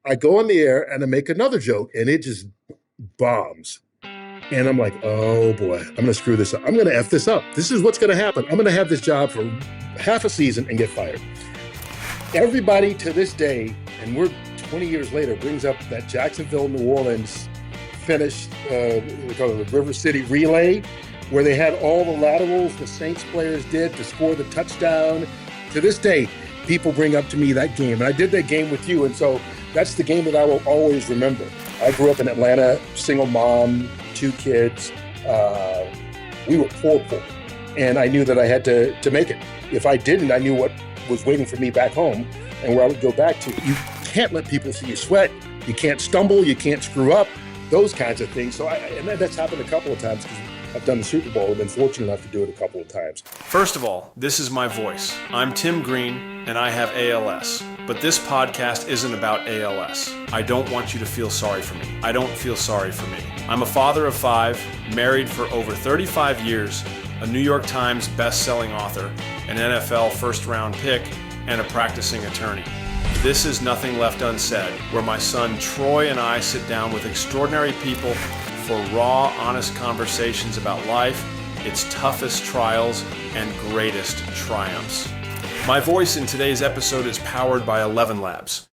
I go on the air and I make another joke and it just bombs. And I'm like, oh boy, I'm going to screw this up. I'm going to F this up. This is what's going to happen. I'm going to have this job for half a season and get fired. Everybody to this day, and we're 20 years later, brings up that Jacksonville, New Orleans finished, they call it the River City Relay, where they had all the laterals the Saints players did to score the touchdown. To this day, people bring up to me that game. And I did that game with you. And so that's the game that I will always remember. I grew up in Atlanta, single mom, 2 kids. We were poor. And I knew that I had to make it. If I didn't, I knew what was waiting for me back home and where I would go back to. You can't let people see you sweat. You can't stumble. You can't screw up. Those kinds of things. So that's happened a couple of times because I've done the Super Bowl. I've been fortunate enough to do it a couple of times. First of all, this is my voice. I'm Tim Green, and I have ALS. But this podcast isn't about ALS. I don't want you to feel sorry for me. I don't feel sorry for me. I'm a father of 5, married for over 35 years, a New York Times best-selling author, an NFL first-round pick, and a practicing attorney. This is Nothing Left Unsaid, where my son Troy and I sit down with extraordinary people for raw, honest conversations about life, its toughest trials, and greatest triumphs. My voice in today's episode is powered by 11 Labs.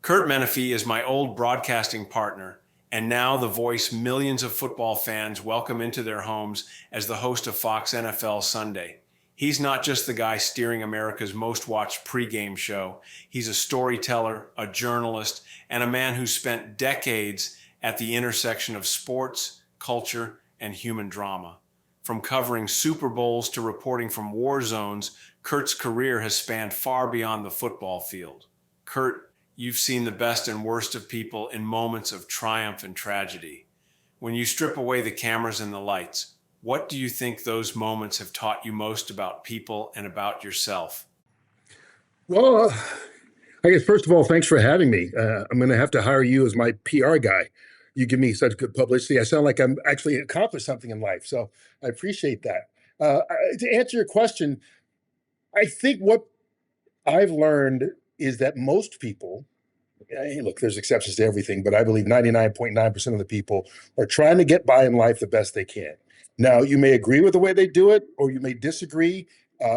Curt Menefee is my old broadcasting partner, and now the voice millions of football fans welcome into their homes as the host of Fox NFL Sunday. He's not just the guy steering America's most watched pregame show. He's a storyteller, a journalist, and a man who spent decades at the intersection of sports, culture, and human drama. From covering Super Bowls to reporting from war zones, Curt's career has spanned far beyond the football field. Curt, you've seen the best and worst of people in moments of triumph and tragedy. When you strip away the cameras and the lights, what do you think those moments have taught you most about people and about yourself? Well, I guess first of all, thanks for having me. I'm going to have to hire you as my PR guy. You give me such good publicity. I sound like I'm actually accomplished something in life. So I appreciate that. To answer your question, I think what I've learned is that most people, hey, look, there's exceptions to everything, but I believe 99.9% of the people are trying to get by in life the best they can. Now, you may agree with the way they do it, or you may disagree.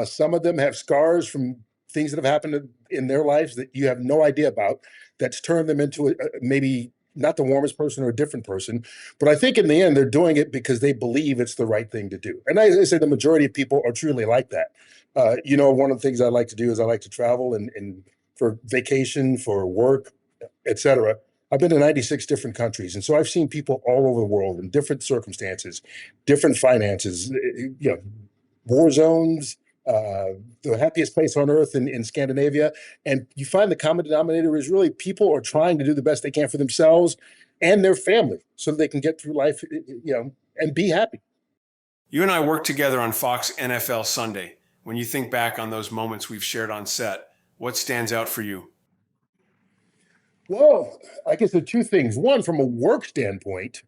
Some of them have scars from things that have happened in their lives that you have no idea about, that's turned them into maybe not the warmest person or a different person. But I think in the end, they're doing it because they believe it's the right thing to do. And I say the majority of people are truly like that. One of the things I like to do is I like to travel and for vacation, for work, etc. I've been to 96 different countries. And so I've seen people all over the world in different circumstances, different finances, war zones, the happiest place on earth in Scandinavia. And you find the common denominator is really people are trying to do the best they can for themselves and their family so that they can get through life, and be happy. You and I worked together on Fox NFL Sunday. When you think back on those moments we've shared on set, what stands out for you? Well, I guess there are 2 things. One, from a work standpoint,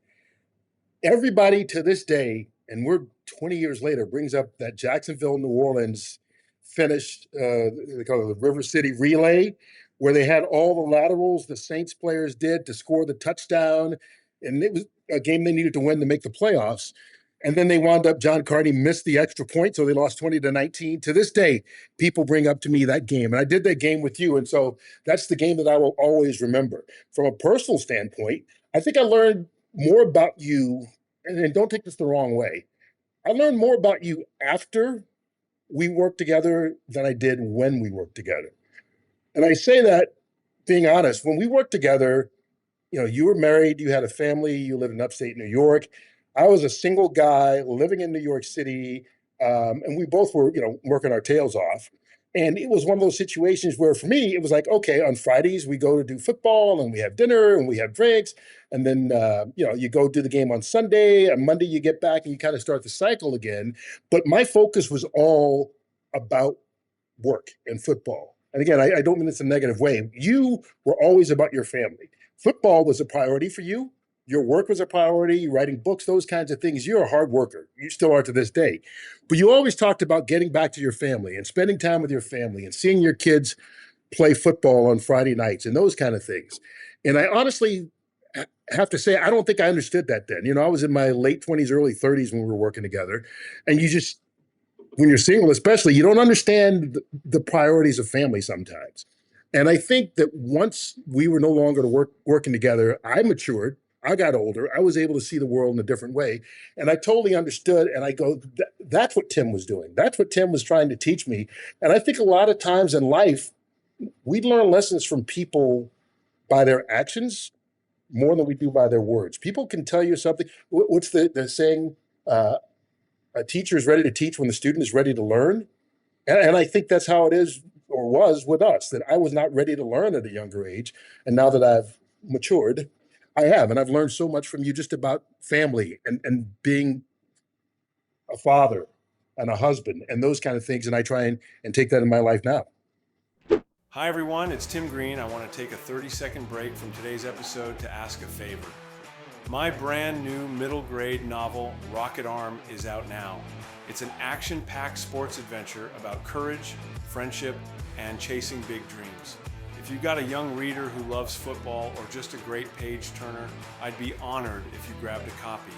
everybody to this day, and we're 20 years later, brings up that Jacksonville, New Orleans finished, they call it the River City Relay, where they had all the laterals the Saints players did to score the touchdown. And it was a game they needed to win to make the playoffs. And then they wound up, John Carney missed the extra point, so they lost 20-19. To this day, people bring up to me that game. And I did that game with you. And so that's the game that I will always remember. From a personal standpoint, I think I learned more about you, and don't take this the wrong way. I learned more about you after we worked together than I did when we worked together. And I say that being honest, when we worked together, you were married, you had a family, you lived in upstate New York. I was a single guy living in New York City, and we both were, working our tails off. And it was one of those situations where, for me, it was like, okay, on Fridays we go to do football, and we have dinner, and we have drinks, and then you go do the game on Sunday, and Monday you get back, and you kind of start the cycle again. But my focus was all about work and football. And again, I don't mean this in a negative way. You were always about your family. Football was a priority for you. Your work was a priority, writing books, those kinds of things. You're a hard worker. You still are to this day. But you always talked about getting back to your family and spending time with your family and seeing your kids play football on Friday nights and those kind of things. And I honestly have to say, I don't think I understood that then. I was in my late 20s, early 30s when we were working together. And when you're single, especially, you don't understand the priorities of family sometimes. And I think that once we were no longer working together, I matured. I got older. I was able to see the world in a different way. And I totally understood. And I go, that's what Tim was doing. That's what Tim was trying to teach me. And I think a lot of times in life, we learn lessons from people by their actions more than we do by their words. People can tell you something. What's the saying? A teacher is ready to teach when the student is ready to learn. And I think that's how it is or was with us, that I was not ready to learn at a younger age. And now that I've matured, I have. And I've learned so much from you just about family and being a father and a husband and those kind of things. And I try and take that in my life now. Hi everyone, it's Tim Green. I want to take a 30-second break from today's episode to ask a favor. My brand new middle grade novel, Rocket Arm, is out now. It's an action-packed sports adventure about courage, friendship, and chasing big dreams. If you've got a young reader who loves football or just a great page turner, I'd be honored if you grabbed a copy.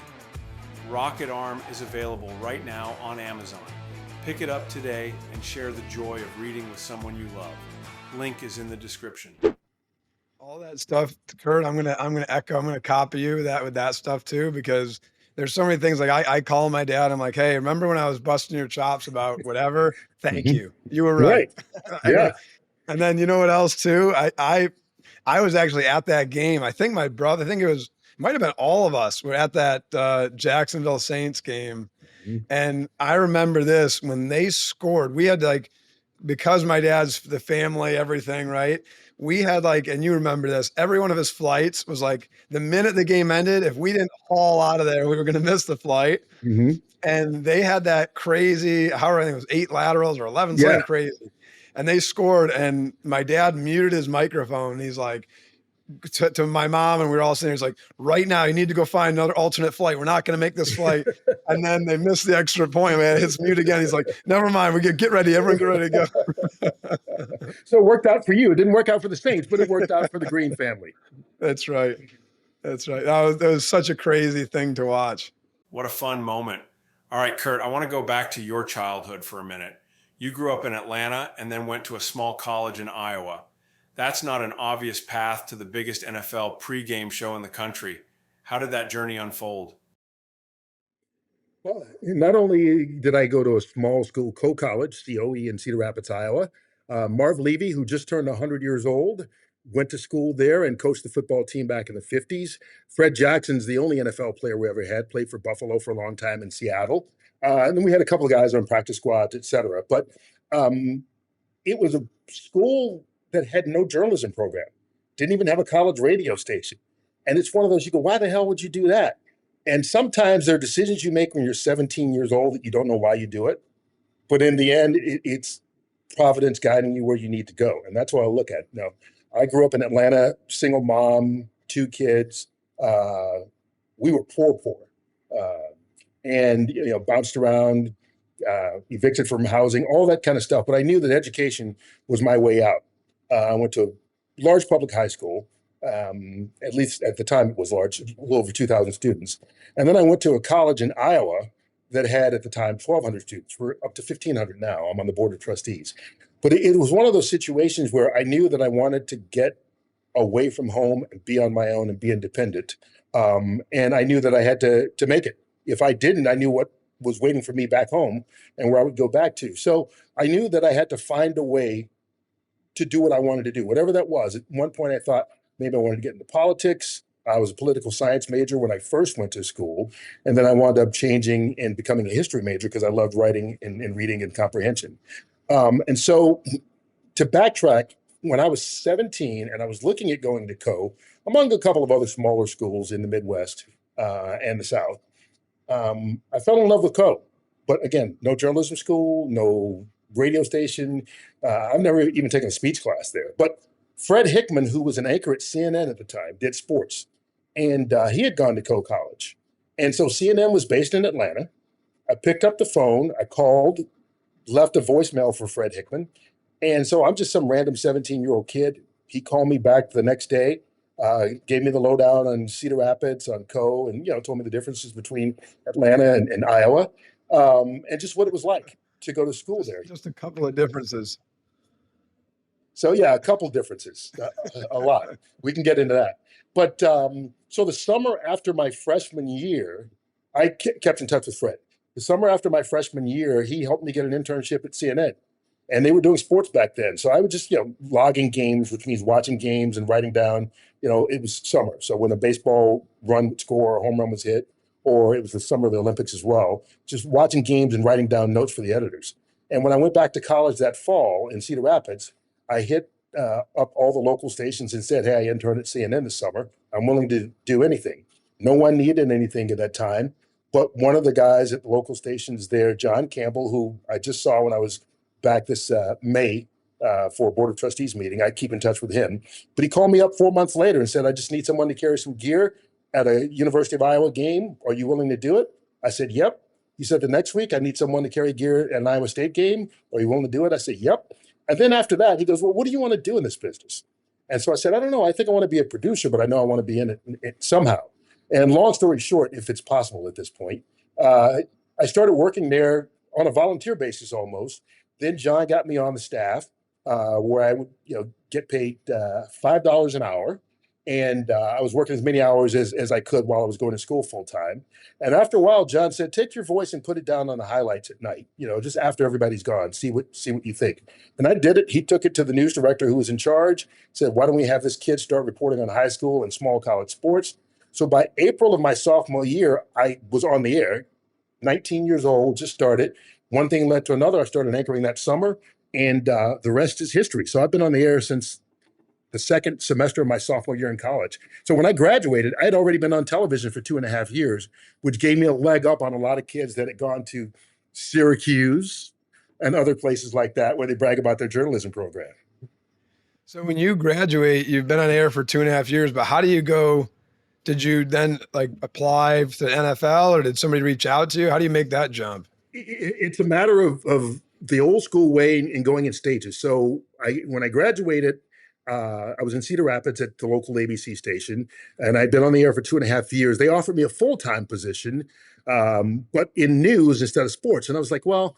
Rocket Arm is available right now on Amazon. Pick it up today and share the joy of reading with someone you love. Link is in the description. All that stuff, Curt, I'm gonna echo. I'm gonna copy you with that stuff too, because there's so many things. Like I call my dad. I'm like, hey, remember when I was busting your chops about whatever? Thank you. You were right. Yeah. And then you know what else too? I was actually at that game. I think my brother. I think it might have been all of us were at that Jacksonville Saints game, and I remember this when they scored. We had because my dad's the family, everything, right? We had and you remember this, every one of his flights was the minute the game ended, if we didn't haul out of there, we were going to miss the flight. Mm-hmm. And they had that crazy, I think it was 8 laterals or 11, something crazy. And they scored, and my dad muted his microphone. He's like, to my mom, and we were all sitting there, he's like, right now, you need to go find another alternate flight. We're not going to make this flight. And then they missed the extra point, man. Hits mute again. He's like, never mind. We get ready. Everyone get ready to go. So it worked out for you. It didn't work out for the Saints, but it worked out for the Green family. That's right. That's right. That was such a crazy thing to watch. What a fun moment. All right, Curt, I want to go back to your childhood for a minute. You grew up in Atlanta and then went to a small college in Iowa. That's not an obvious path to the biggest NFL pregame show in the country. How did that journey unfold? Well, not only did I go to a small school co-college, COE in Cedar Rapids, Iowa, Marv Levy, who just turned 100 years old, went to school there and coached the football team back in the 50s. Fred Jackson's the only NFL player we ever had, played for Buffalo for a long time in Seattle. And then we had a couple of guys on practice squads, et cetera. But it was a school that had no journalism program, didn't even have a college radio station. And it's one of those, you go, why the hell would you do that? And sometimes there are decisions you make when you're 17 years old that you don't know why you do it. But in the end, it's Providence guiding you where you need to go. And that's what I look at. Now, I grew up in Atlanta, single mom, 2 kids. We were poor. And, bounced around, evicted from housing, all that kind of stuff. But I knew that education was my way out. I went to a large public high school. At least at the time it was large, a little over 2,000 students. And then I went to a college in Iowa that had at the time 1,200 students. We're up to 1,500 now. I'm on the board of trustees. But it was one of those situations where I knew that I wanted to get away from home and be on my own and be independent. And I knew that I had to make it. If I didn't, I knew what was waiting for me back home and where I would go back to. So I knew that I had to find a way to do what I wanted to do, whatever that was. At one point I thought, maybe I wanted to get into politics. I was a political science major when I first went to school. And then I wound up changing and becoming a history major because I loved writing and reading and comprehension. And so to backtrack, when I was 17 and I was looking at going to Co, among a couple of other smaller schools in the Midwest and the South, I fell in love with Co. But again, no journalism school, no radio station. I've never even taken a speech class there. But Fred Hickman, who was an anchor at CNN at the time, did sports. And he had gone to Co College. And so CNN was based in Atlanta. I picked up the phone. I called, left a voicemail for Fred Hickman. And so I'm just some random 17-year-old kid. He called me back the next day, gave me the lowdown on Cedar Rapids, on Co, and told me the differences between Atlanta and Iowa, and just what it was like to go to school there. Just a couple of differences. So yeah, a couple differences, a lot. We can get into that. But so the summer after my freshman year, I kept in touch with Fred. The summer after my freshman year, he helped me get an internship at CNN. And they were doing sports back then. So I would just, logging games, which means watching games and writing down, it was summer. So when a baseball run would score or a home run was hit, or it was the summer of the Olympics as well, just watching games and writing down notes for the editors. And when I went back to college that fall in Cedar Rapids, I hit up all the local stations and said, hey, I interned at CNN this summer. I'm willing to do anything. No one needed anything at that time. But one of the guys at the local stations there, John Campbell, who I just saw when I was back this May for a Board of Trustees meeting. I keep in touch with him. But he called me up 4 months later and said, I just need someone to carry some gear at a University of Iowa game. Are you willing to do it? I said, yep. He said, the next week, I need someone to carry gear at an Iowa State game. Are you willing to do it? I said, yep. And then after that, he goes, well, what do you want to do in this business? And so I said, I don't know. I think I want to be a producer, but I know I want to be in it somehow. And long story short, if it's possible at this point, I started working there on a volunteer basis almost. Then John got me on the staff where I would, get paid $5 an hour. And I was working as many hours as I could while I was going to school full time. And after a while, John said, take your voice and put it down on the highlights at night, just after everybody's gone, see what you think. And I did it. He took it to the news director who was in charge, said, why don't we have this kid start reporting on high school and small college sports? So by April of my sophomore year, I was on the air, 19 years old, just started. One thing led to another. I started anchoring that summer, and the rest is history. So I've been on the air since the second semester of my sophomore year in college. So when I graduated, I had already been on television for 2.5 years, which gave me a leg up on a lot of kids that had gone to Syracuse and other places like that where they brag about their journalism program. So when you graduate, you've been on air for 2.5 years, but how do you go? Did you then apply to the NFL, or did somebody reach out to you? How do you make that jump? It's a matter of the old school way and going in stages. So when I graduated, I was in Cedar Rapids at the local ABC station, and I'd been on the air for 2.5 years. They offered me a full-time position, but in news instead of sports. And I was like, well,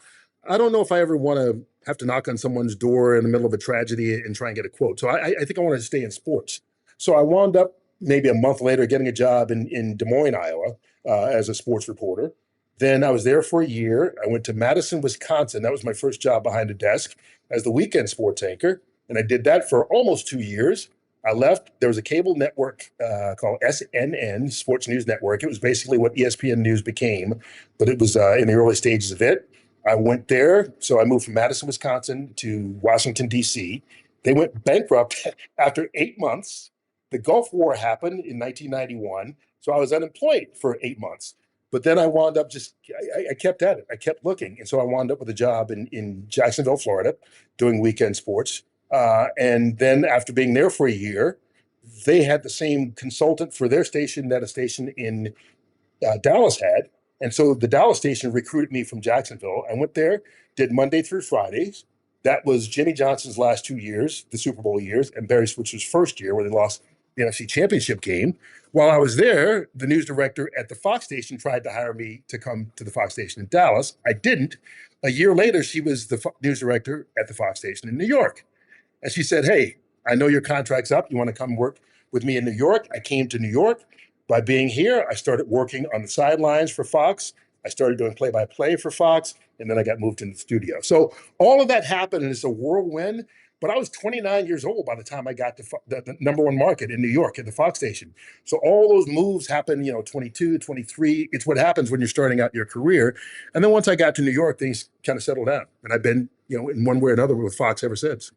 I don't know if I ever want to have to knock on someone's door in the middle of a tragedy and try and get a quote. So I think I want to stay in sports. So I wound up maybe a month later getting a job in Des Moines, Iowa, as a sports reporter. Then I was there for a year. I went to Madison, Wisconsin. That was my first job behind a desk as the weekend sports anchor. And I did that for almost 2 years. I left. There was a cable network called SNN, Sports News Network. It was basically what ESPN News became, but it was in the early stages of it. I went there. So I moved from Madison, Wisconsin to Washington, D.C. They went bankrupt after 8 months. The Gulf War happened in 1991. So I was unemployed for 8 months. But then I wound up I kept at it. I kept looking. And so I wound up with a job in Jacksonville, Florida, doing weekend sports. And then after being there for a year, they had the same consultant for their station that a station in Dallas had. And so the Dallas station recruited me from Jacksonville. I went there, did Monday through Fridays. That was Jimmy Johnson's last 2 years, the Super Bowl years, and Barry Switzer's first year where they lost the NFC Championship game. While I was there, the news director at the Fox station tried to hire me to come to the Fox station in Dallas. I didn't. A year later, she was the news director at the Fox station in New York. And she said, hey, I know your contract's up. You want to come work with me in New York? I came to New York. By being here, I started working on the sidelines for Fox. I started doing play-by-play for Fox, and then I got moved into the studio. So all of that happened, and it's a whirlwind. But I was 29 years old by the time I got to the number one market in New York at the Fox station. So all those moves happened, 22, 23. It's what happens when you're starting out your career. And then once I got to New York, things kind of settled down. And I've been, in one way or another with Fox ever since.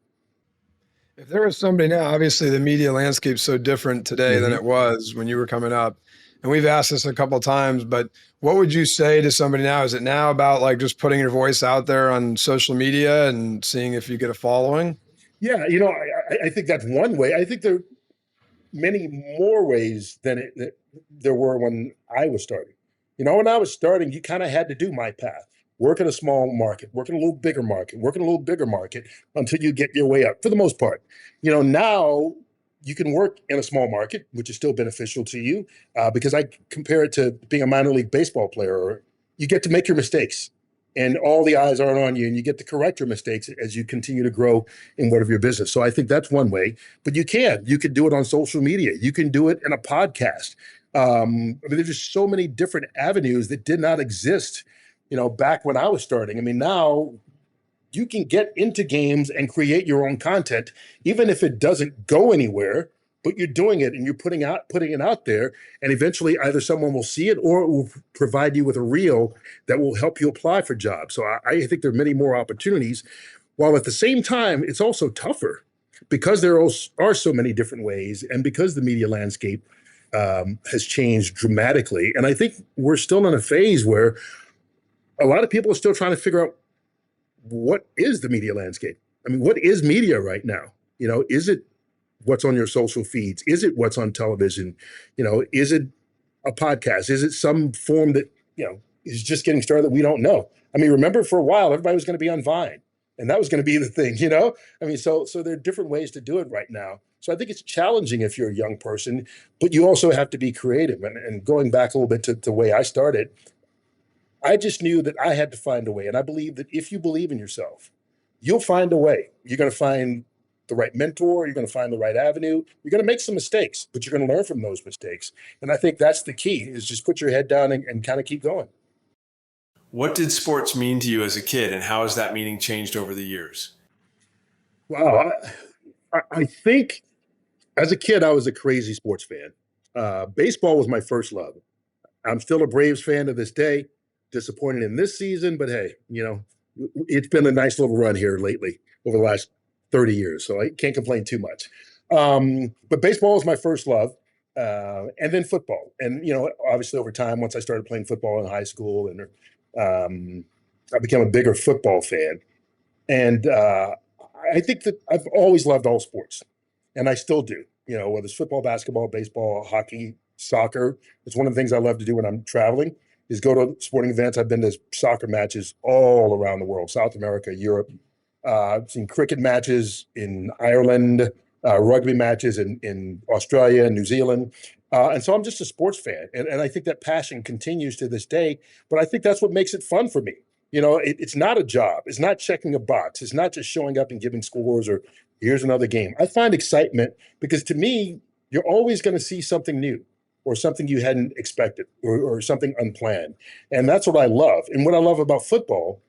If there was somebody now, obviously the media landscape's so different today than it was when you were coming up. And we've asked this a couple of times, but what would you say to somebody now? Is it now about just putting your voice out there on social media and seeing if you get a following? Yeah, I think that's one way. I think there are many more ways than there were when I was starting. When I was starting, you kind of had to do my path. work in a small market, work in a little bigger market, work in a little bigger market until you get your way up for the most part. Now you can work in a small market, which is still beneficial to you because I compare it to being a minor league baseball player. You get to make your mistakes and all the eyes aren't on you, and you get to correct your mistakes as you continue to grow in whatever your business. So I think that's one way, but you could do it on social media. You can do it in a podcast. There's just so many different avenues that did not exist, back when I was starting. Now you can get into games and create your own content, even if it doesn't go anywhere, but you're doing it and you're putting it out there, and eventually either someone will see it or it will provide you with a reel that will help you apply for jobs. So I think there are many more opportunities, while at the same time, it's also tougher because there are so many different ways, and because the media landscape has changed dramatically. And I think we're still in a phase where a lot of people are still trying to figure out, what is the media landscape? What is media right now? Is it what's on your social feeds? Is it what's on television? Is it a podcast? Is it some form that, is just getting started that we don't know? Remember for a while, everybody was going to be on Vine, and that was going to be the thing, so there are different ways to do it right now. So I think it's challenging if you're a young person, but you also have to be creative. And going back a little bit to the way I started, I just knew that I had to find a way. And I believe that if you believe in yourself, you'll find a way. You're going to find the right mentor. You're going to find the right avenue. You're going to make some mistakes, but you're going to learn from those mistakes. And I think that's the key, is just put your head down and kind of keep going. What did sports mean to you as a kid, and how has that meaning changed over the years? Wow. I think as a kid, I was a crazy sports fan. Baseball was my first love. I'm still a Braves fan to this day. Disappointed in this season, but hey, it's been a nice little run here lately over the last 30 years, so I can't complain too much. But baseball was my first love, and then football. And, obviously over time, once I started playing football in high school, and I became a bigger football fan. And I think that I've always loved all sports, and I still do, whether it's football, basketball, baseball, hockey, soccer. It's one of the things I love to do when I'm traveling, is go to sporting events. I've been to soccer matches all around the world, South America, Europe. I've seen cricket matches in Ireland, rugby matches in Australia and New Zealand. And so I'm just a sports fan. And I think that passion continues to this day. But I think that's what makes it fun for me. It's not a job. It's not checking a box. It's not just showing up and giving scores or here's another game. I find excitement because, to me, you're always going to see something new, or something you hadn't expected, or something unplanned. And that's what I love. And what I love about football,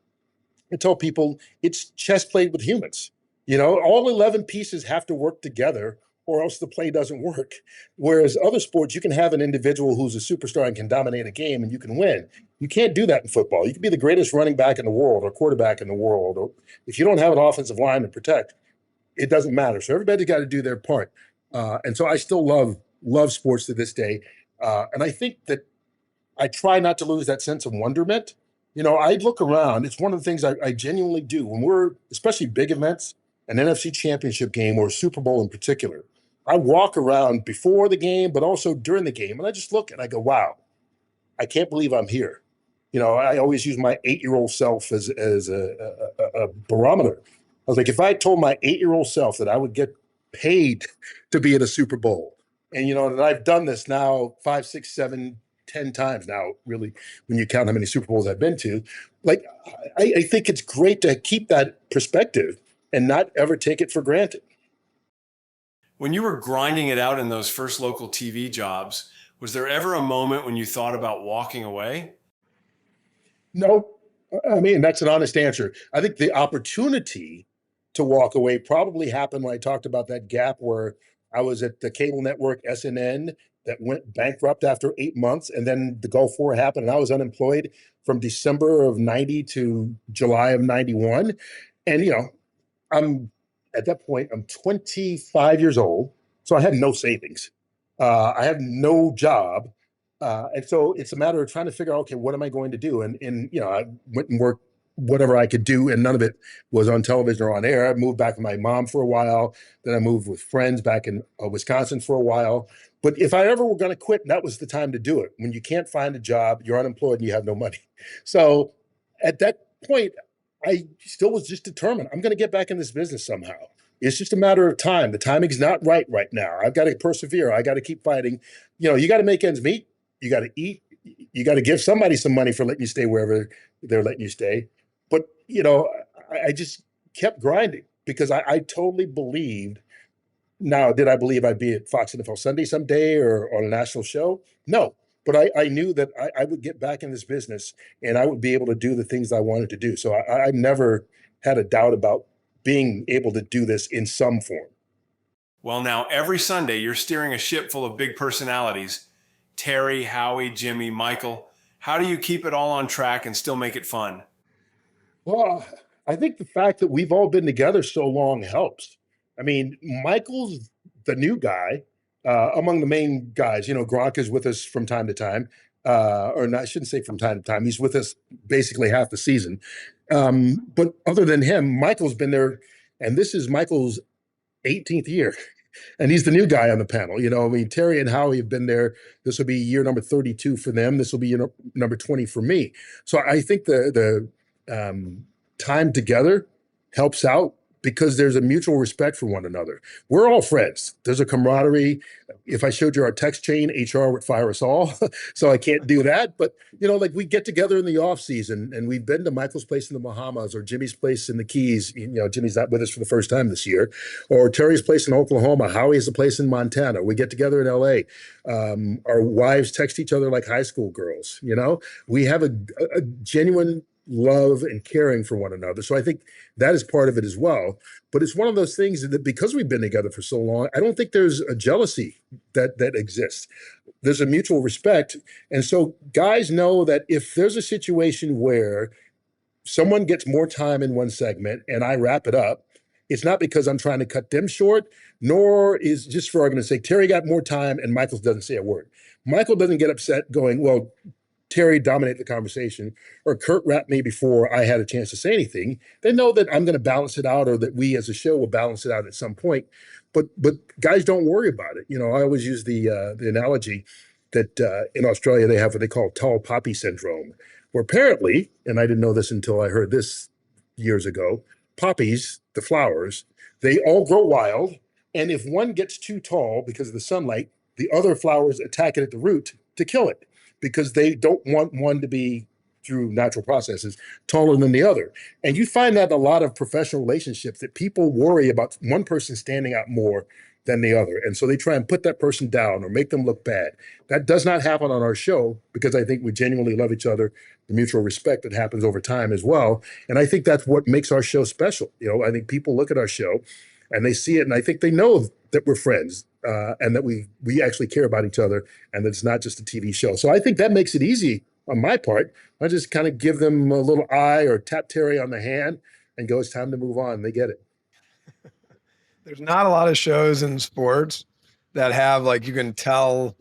I tell people, it's chess played with humans. All 11 pieces have to work together, or else the play doesn't work. Whereas other sports, you can have an individual who's a superstar and can dominate a game and you can win. You can't do that in football. You can be the greatest running back in the world or quarterback in the world, or if you don't have an offensive line to protect, it doesn't matter. So everybody's got to do their part. And so I still love sports to this day. And I think that I try not to lose that sense of wonderment. I look around. It's one of the things I genuinely do when we're, especially big events, an NFC championship game or a Super Bowl in particular. I walk around before the game, but also during the game. And I just look and I go, wow, I can't believe I'm here. I always use my 8-year-old self as a barometer. I was like, if I told my 8-year-old self that I would get paid to be at a Super Bowl, and that I've done this now 5, 6, 7, 10 times now, really, when you count how many Super Bowls I've been to, like, I think it's great to keep that perspective and not ever take it for granted. When you were grinding it out in those first local TV jobs, was there ever a moment when you thought about walking away? No, that's an honest answer. I think the opportunity to walk away probably happened when I talked about that gap where I was at the cable network SNN that went bankrupt after 8 months, and then the Gulf War happened, and I was unemployed from December of 90 to July of 91. And, I'm at that point, I'm 25 years old, so I had no savings. I have no job. And so it's a matter of trying to figure out, okay, what am I going to do? And I went and worked whatever I could do, and none of it was on television or on air. I moved back with my mom for a while. Then I moved with friends back in Wisconsin for a while. But if I ever were going to quit, that was the time to do it. When you can't find a job, you're unemployed, and you have no money. So at that point, I still was just determined. I'm going to get back in this business somehow. It's just a matter of time. The timing's not right now. I've got to persevere. I got to keep fighting. You got to make ends meet. You got to eat. You got to give somebody some money for letting you stay wherever they're letting you stay. But, I just kept grinding because I totally believed. Now, did I believe I'd be at Fox NFL Sunday someday or on a national show? No. But I knew that I would get back in this business and I would be able to do the things I wanted to do. So I never had a doubt about being able to do this in some form. Well, now every Sunday you're steering a ship full of big personalities. Terry, Howie, Jimmy, Michael. How do you keep it all on track and still make it fun? Well, I think the fact that we've all been together so long helps. I mean, Michael's the new guy among the main guys. Gronk is with us from time to time. Or not, I shouldn't say from time to time. He's with us basically half the season. But other than him, Michael's been there, and this is Michael's 18th year. And he's the new guy on the panel. Terry and Howie have been there. This will be year number 32 for them. This will be year number 20 for me. So I think the time together helps out because there's a mutual respect for one another. We're all friends. There's a camaraderie. If I showed you our text chain, HR would fire us all. So I can't do that. But, we get together in the off season and we've been to Michael's place in the Bahamas or Jimmy's place in the Keys. Jimmy's not with us for the first time this year, or Terry's place in Oklahoma. Howie has a place in Montana. We get together in LA. Our wives text each other like high school girls. We have a genuine love and caring for one another. So I think that is part of it as well. But it's one of those things that because we've been together for so long, I don't think there's a jealousy that exists. There's a mutual respect. And so guys know that if there's a situation where someone gets more time in one segment and I wrap it up, it's not because I'm trying to cut them short, nor is just for argument's sake, Terry got more time and Michael doesn't say a word. Michael doesn't get upset going, well, Terry dominated the conversation, or Curt rapped me before I had a chance to say anything. They know that I'm going to balance it out, or that we as a show will balance it out at some point. But guys don't worry about it. I always use the analogy that in Australia they have what they call tall poppy syndrome, where apparently, and I didn't know this until I heard this years ago, poppies, the flowers, they all grow wild, and if one gets too tall because of the sunlight, the other flowers attack it at the root to kill it, because they don't want one to be, through natural processes, taller than the other. And you find that in a lot of professional relationships, that people worry about one person standing out more than the other. And so they try and put that person down or make them look bad. That does not happen on our show because I think we genuinely love each other, the mutual respect that happens over time as well. And I think that's what makes our show special. I think people look at our show and they see it and I think they know that we're friends. And that we actually care about each other, and that it's not just a TV show. So I think that makes it easy on my part. I just kind of give them a little eye or tap Terry on the hand and go, it's time to move on. They get it. There's not a lot of shows in sports that have, you can tell,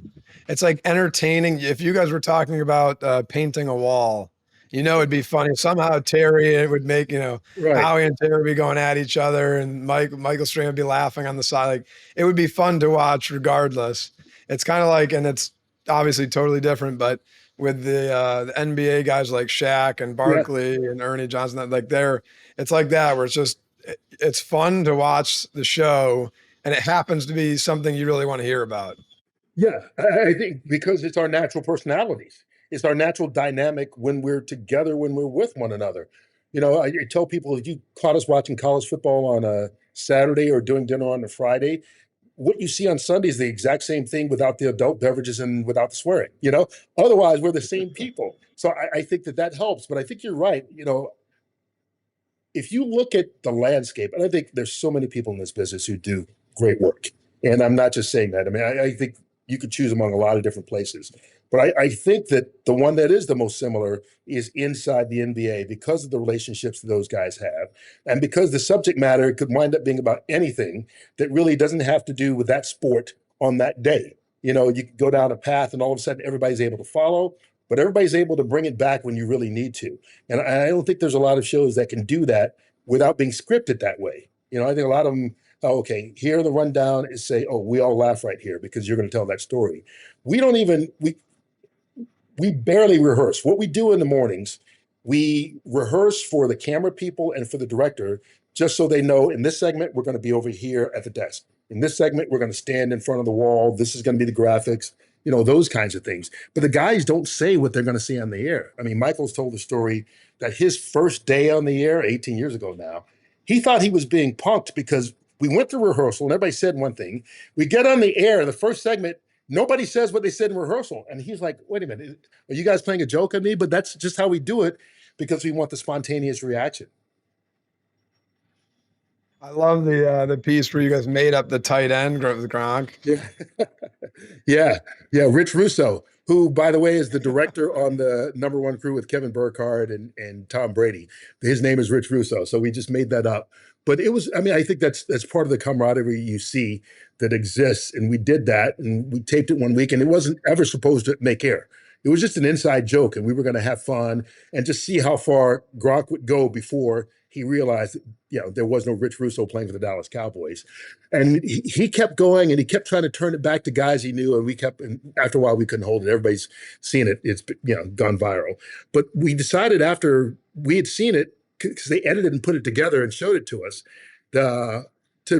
it's entertaining. If you guys were talking about painting a wall, it'd be funny. Somehow Terry, it would make, Right. Howie and Terry would be going at each other and Michael Strahan would be laughing on the side. It would be fun to watch regardless. It's kind of and it's obviously totally different, but with the NBA guys like Shaq and Barkley and Ernie Johnson, it's like that, where it's fun to watch the show and it happens to be something you really want to hear about. Yeah, I think because it's our natural personalities. It's our natural dynamic when we're together, when we're with one another. I tell people, if you caught us watching college football on a Saturday or doing dinner on a Friday, what you see on Sunday is the exact same thing without the adult beverages and without the swearing. Otherwise we're the same people. So I think that helps. But I think you're right. If you look at the landscape, and I think there's so many people in this business who do great work, and I'm not just saying that. I mean, I think you could choose among a lot of different places. But I think that the one that is the most similar is inside the NBA because of the relationships that those guys have. And because the subject matter could wind up being about anything that really doesn't have to do with that sport on that day. You could go down a path and all of a sudden everybody's able to follow, but everybody's able to bring it back when you really need to. And I don't think there's a lot of shows that can do that without being scripted that way. I think a lot of them, okay, here the rundown is say, oh, we all laugh right here because you're going to tell that story. We don't even, we barely rehearse. What we do in the mornings we rehearse for the camera people and for the director, just so they know in this segment, we're going to be over here at the desk. In this segment, we're going to stand in front of the wall. This is going to be the graphics, those kinds of things. But the guys don't say what they're going to see on the air. I mean, Michael's told the story that his first day on the air, 18 years ago now, he thought he was being punked because we went to rehearsal and everybody said one thing. We get on the air, the first segment, nobody says what they said in rehearsal. And he's like, wait a minute, are you guys playing a joke on me? But that's just how we do it because we want the spontaneous reaction. I love the piece where you guys made up the tight end with Gronk. Yeah. Yeah. Rich Russo, who, by the way, is the director on the number one crew with Kevin Burkhardt and Tom Brady. His name is Rich Russo. So we just made that up. But it was, I think that's part of the camaraderie you see that exists. And we did that and we taped it one week and it wasn't ever supposed to make air. It was just an inside joke and we were going to have fun and just see how far Gronk would go before he realized that, there was no Rich Russo playing for the Dallas Cowboys. And he kept going and he kept trying to turn it back to guys he knew. And after a while, we couldn't hold it. Everybody's seen it. It's, gone viral. But we decided after we had seen it, because they edited and put it together and showed it to us, to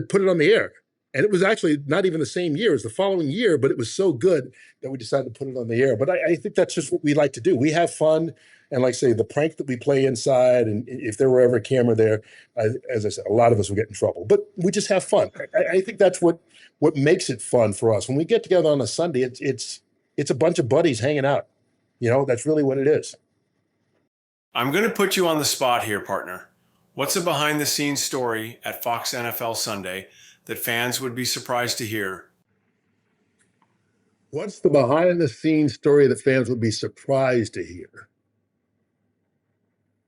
put it on the air. And it was actually not even the same year as the following year, but it was so good that we decided to put it on the air. But I think that's just what we like to do. We have fun. And like I say, the prank that we play inside, and if there were ever a camera there, as I said, a lot of us would get in trouble. But we just have fun. I think that's what makes it fun for us. When we get together on a Sunday, it's a bunch of buddies hanging out. That's really what it is. I'm going to put you on the spot here, partner. What's a behind-the-scenes story at Fox NFL Sunday that fans would be surprised to hear? What's the behind-the-scenes story that fans would be surprised to hear?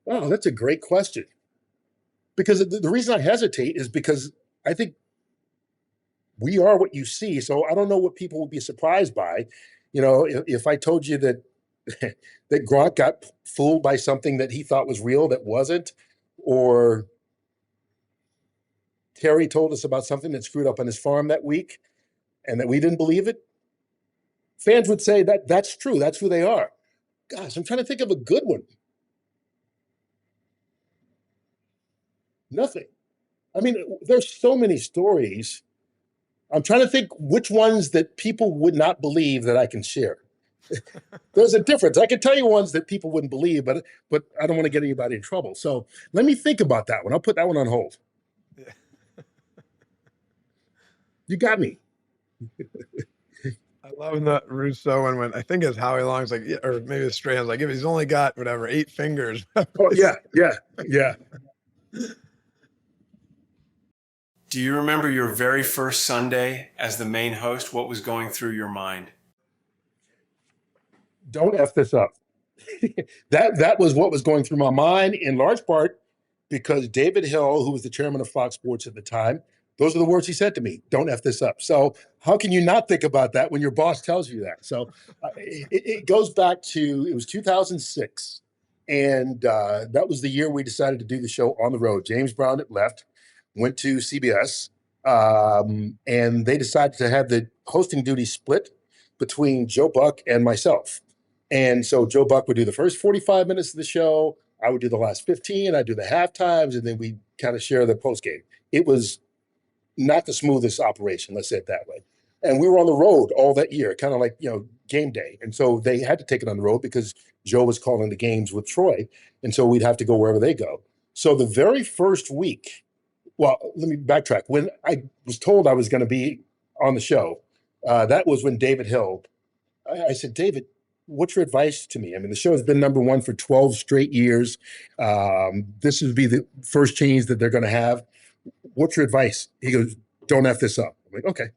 Oh, that's a great question. Because the reason I hesitate is because I think we are what you see. So I don't know what people would be surprised by. If I told you that that Gronk got fooled by something that he thought was real that wasn't, or Terry told us about something that screwed up on his farm that week and that we didn't believe it, fans would say that that's true. That's who they are. Gosh, I'm trying to think of a good one. Nothing. I mean, there's so many stories. I'm trying to think which ones that people would not believe that I can share. There's a difference. I can tell you ones that people wouldn't believe, but I don't want to get anybody in trouble. So let me think about that one. I'll put that one on hold. Yeah. You got me. I love that Russo and when I think it's Howie Long's like, or maybe it's Strahan's like, if he's only got whatever 8 fingers. Oh yeah. Do you remember your very first Sunday as the main host? What was going through your mind? Don't F this up. That was what was going through my mind, in large part because David Hill, who was the chairman of Fox Sports at the time, those are the words he said to me: don't F this up. So how can you not think about that when your boss tells you that? So it goes back to, it was 2006. And that was the year we decided to do the show on the road. James Brown had left, went to CBS, and they decided to have the hosting duty split between Joe Buck and myself. And so Joe Buck would do the first 45 minutes of the show. I would do the last 15. I'd do the half times, and then we kind of share the post game. It was not the smoothest operation, let's say it that way. And we were on the road all that year, kind of like, game day. And so they had to take it on the road because Joe was calling the games with Troy. And so we'd have to go wherever they go. So the very first week, well, let me backtrack. When I was told I was going to be on the show, that was when David Hill, I said, David, what's your advice to me? I mean, the show has been number one for 12 straight years. This would be the first change that they're going to have. What's your advice? He goes, don't F this up. I'm like, okay.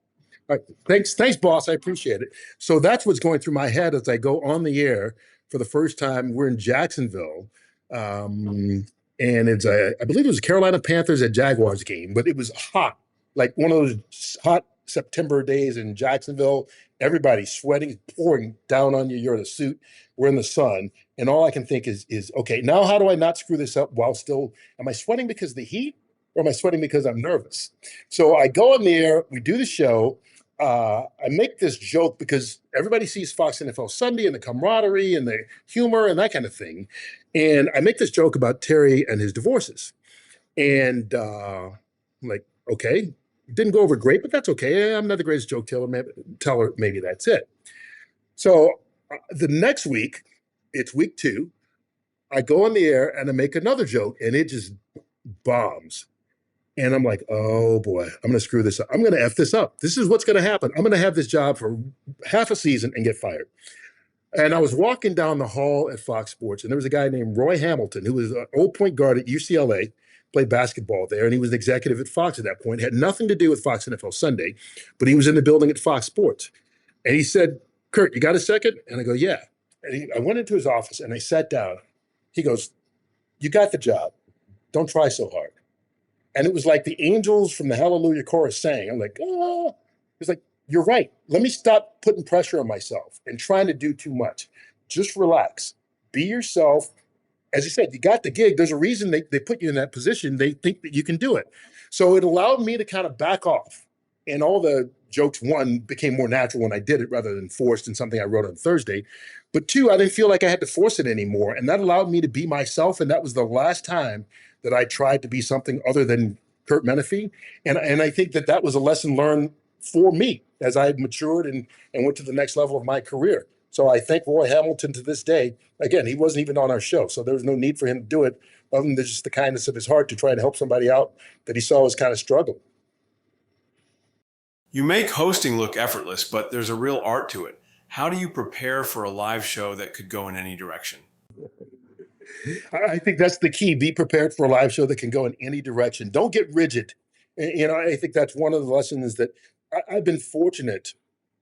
All right. Thanks, boss. I appreciate it. So that's what's going through my head as I go on the air for the first time. We're in Jacksonville. And it's I believe it was a Carolina Panthers at Jaguars game, but it was hot, like one of those hot September days in Jacksonville. Everybody's sweating, pouring down on you. You're in a suit. We're in the sun. And all I can think is, okay, now how do I not screw this up while still, am I sweating because of the heat or am I sweating because I'm nervous? So I go in there, we do the show. I make this joke because everybody sees Fox NFL Sunday and the camaraderie and the humor and that kind of thing. And I make this joke about Terry and his divorces. And I'm like, okay, didn't go over great, but that's okay. I'm not the greatest joke teller. Maybe that's it. So the next week, it's week 2. I go on the air and I make another joke and it just bombs. And I'm like, oh boy, I'm going to screw this up. I'm going to F this up. This is what's going to happen. I'm going to have this job for half a season and get fired. And I was walking down the hall at Fox Sports, and there was a guy named Roy Hamilton, who was an old point guard at UCLA, played basketball there, and he was an executive at Fox at that point. Had nothing to do with Fox NFL Sunday, but he was in the building at Fox Sports. And he said, Curt, you got a second? And I go, yeah. And I went into his office, and I sat down. He goes, you got the job. Don't try so hard. And it was like the angels from the Hallelujah chorus sang. I'm like, oh. He's like, you're right. Let me stop putting pressure on myself and trying to do too much. Just relax. Be yourself. As you said, you got the gig. There's a reason they put you in that position. They think that you can do it. So it allowed me to kind of back off. And all the jokes, one, became more natural when I did it rather than forced in something I wrote on Thursday. But two, I didn't feel like I had to force it anymore. And that allowed me to be myself. And that was the last time that I tried to be something other than Curt Menefee. And I think that was a lesson learned for me as I matured and went to the next level of my career. So I thank Roy Hamilton to this day. Again, he wasn't even on our show, so there was no need for him to do it other than just the kindness of his heart to try to help somebody out that he saw was kind of struggling. You make hosting look effortless, but there's a real art to it. How do you prepare for a live show that could go in any direction? I think that's the key. Be prepared for a live show that can go in any direction. Don't get rigid. I think that's one of the lessons that I've been fortunate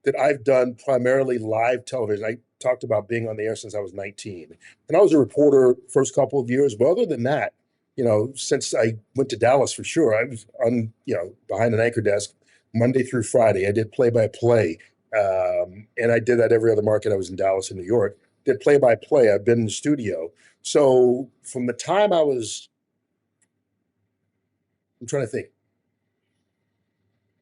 that I've done primarily live television. I talked about being on the air since I was 19. And I was a reporter first couple of years. But other than that, since I went to Dallas for sure, I was on, behind an anchor desk Monday through Friday. I did play-by-play. And I did that every other market. I was in Dallas and New York. Did play-by-play. I've been in the studio. So from the time I'm trying to think,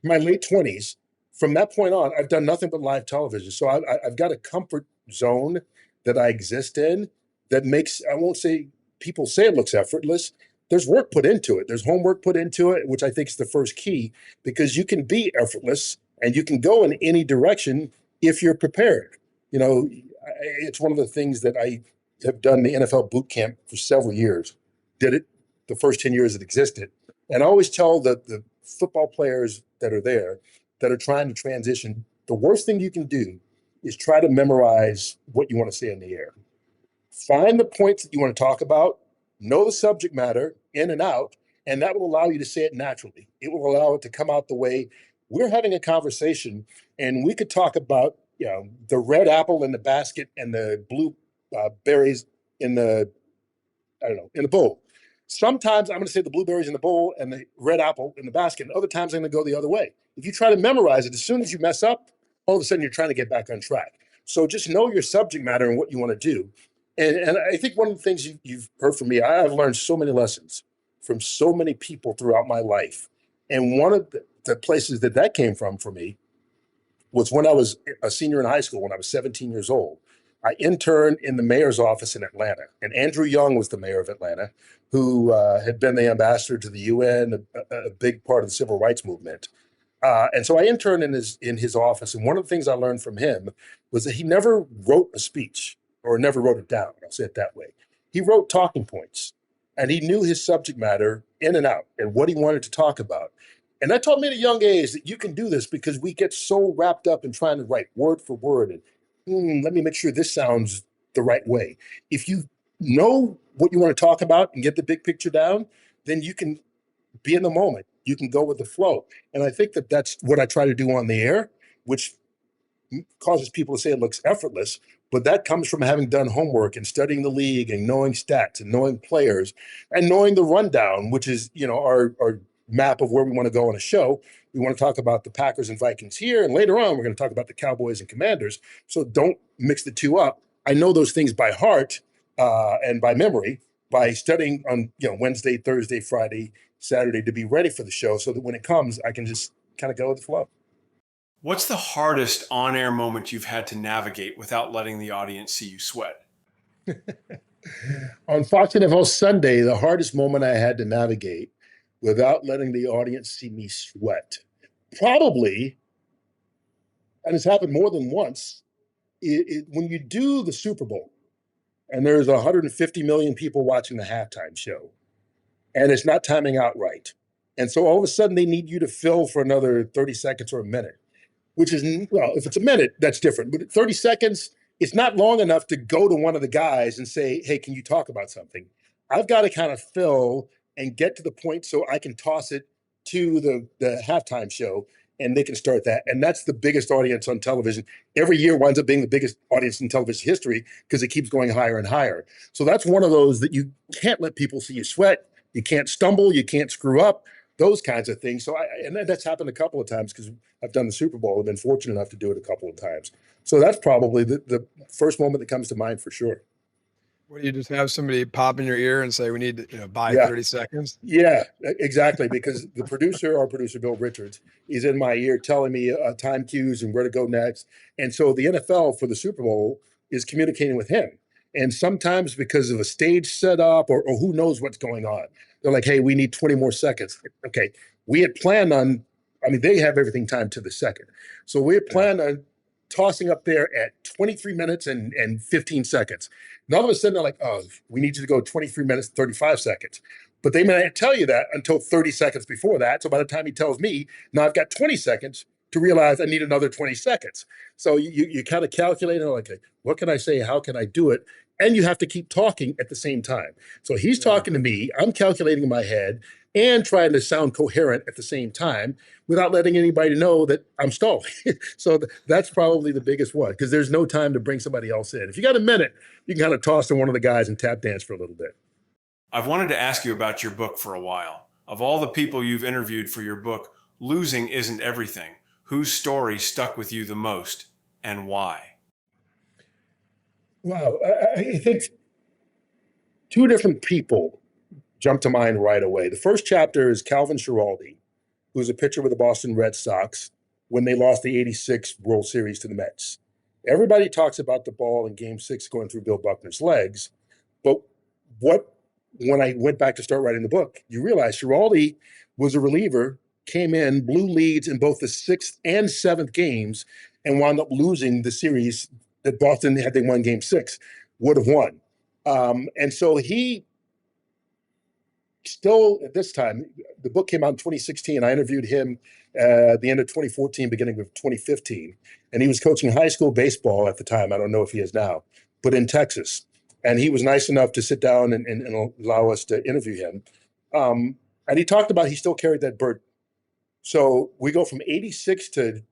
my late 20s, from that point on, I've done nothing but live television. So I've got a comfort zone that I exist in that makes, I won't say people say it looks effortless. There's work put into it. There's homework put into it, which I think is the first key, because you can be effortless and you can go in any direction if you're prepared. It's one of the things that I have done the NFL boot camp for several years, did it the first 10 years it existed. And I always tell the football players that are there that are trying to transition, the worst thing you can do is try to memorize what you want to say in the air. Find the points that you want to talk about, know the subject matter in and out, and that will allow you to say it naturally. It will allow it to come out the way we're having a conversation, and we could talk about the red apple in the basket and the blue berries in the bowl. Sometimes I'm going to say the blueberries in the bowl and the red apple in the basket. And other times I'm going to go the other way. If you try to memorize it, as soon as you mess up, all of a sudden you're trying to get back on track. So just know your subject matter and what you want to do. And I think one of the things you've heard from me, I've learned so many lessons from so many people throughout my life. And one of the places that came from for me was when I was a senior in high school, when I was 17 years old. I interned in the mayor's office in Atlanta, and Andrew Young was the mayor of Atlanta, who had been the ambassador to the UN, a big part of the civil rights movement. And so I interned in his office, and one of the things I learned from him was that he never wrote a speech, or never wrote it down, I'll say it that way. He wrote talking points, and he knew his subject matter in and out, and what he wanted to talk about. And that taught me at a young age that you can do this, because we get so wrapped up in trying to write word for word and let me make sure this sounds the right way. If you know what you want to talk about and get the big picture down, then you can be in the moment. You can go with the flow. And I think that's what I try to do on the air, which causes people to say it looks effortless, but that comes from having done homework and studying the league and knowing stats and knowing players and knowing the rundown, which is, our map of where we want to go on a show. We want to talk about the Packers and Vikings here, and later on we're going to talk about the Cowboys and Commanders. So don't mix the two up. I know those things by heart and by memory by studying on Wednesday, Thursday, Friday, Saturday to be ready for the show, so that when it comes, I can just kind of go with the flow. What's the hardest on-air moment you've had to navigate without letting the audience see you sweat? On Fox NFL Sunday, the hardest moment I had to navigate without letting the audience see me sweat, probably, and it's happened more than once, when you do the Super Bowl and there's 150 million people watching the halftime show and it's not timing out right. And so all of a sudden they need you to fill for another 30 seconds or a minute, which is, well, if it's a minute, that's different. But 30 seconds, it's not long enough to go to one of the guys and say, hey, can you talk about something? I've got to kind of fill and get to the point so I can toss it to the halftime show and they can start that. And that's the biggest audience on television. Every year winds up being the biggest audience in television history because it keeps going higher and higher. So that's one of those that you can't let people see you sweat. You can't stumble. You can't screw up. Those kinds of things. So and that's happened a couple of times because I've done the Super Bowl. I've been fortunate enough to do it a couple of times. So that's probably the first moment that comes to mind for sure. What do you just have somebody pop in your ear and say, we need to, buy Yeah. 30 seconds? Yeah, exactly. Because the producer, our producer, Bill Richards, is in my ear telling me time cues and where to go next. And so the NFL for the Super Bowl is communicating with him. And sometimes because of a stage setup or who knows what's going on, they're like, hey, we need 20 more seconds. Okay. We had planned on, they have everything timed to the second. So we had planned on tossing up there at 23 minutes and 15 seconds. And all of a sudden they're like, oh, we need you to go 23 minutes, 35 seconds. But they may not tell you that until 30 seconds before that. So by the time he tells me, now I've got 20 seconds to realize I need another 20 seconds. So you kind of calculate, like, what can I say? How can I do it? And you have to keep talking at the same time. So he's talking to me, I'm calculating in my head and trying to sound coherent at the same time without letting anybody know that I'm stalling. So that's probably the biggest one because there's no time to bring somebody else in. If you got a minute, you can kind of toss to one of the guys and tap dance for a little bit. I've wanted to ask you about your book for a while. Of all the people you've interviewed for your book, Losing Isn't Everything, whose story stuck with you the most and why? Wow, I think two different people jump to mind right away. The first chapter is Calvin Schiraldi, who's a pitcher with the Boston Red Sox when they lost the '86 World Series to the Mets. Everybody talks about the ball in Game 6 going through Bill Buckner's legs, but when I went back to start writing the book, you realize Schiraldi was a reliever, came in, blew leads in both the 6th and 7th games, and wound up losing the series that Boston, had they won Game 6, would have won. And so he still, at this time, the book came out in 2016. I interviewed him at the end of 2014, beginning of 2015. And he was coaching high school baseball at the time. I don't know if he is now, but in Texas. And he was nice enough to sit down and allow us to interview him. And he talked about he still carried that burden. So we go from 86 to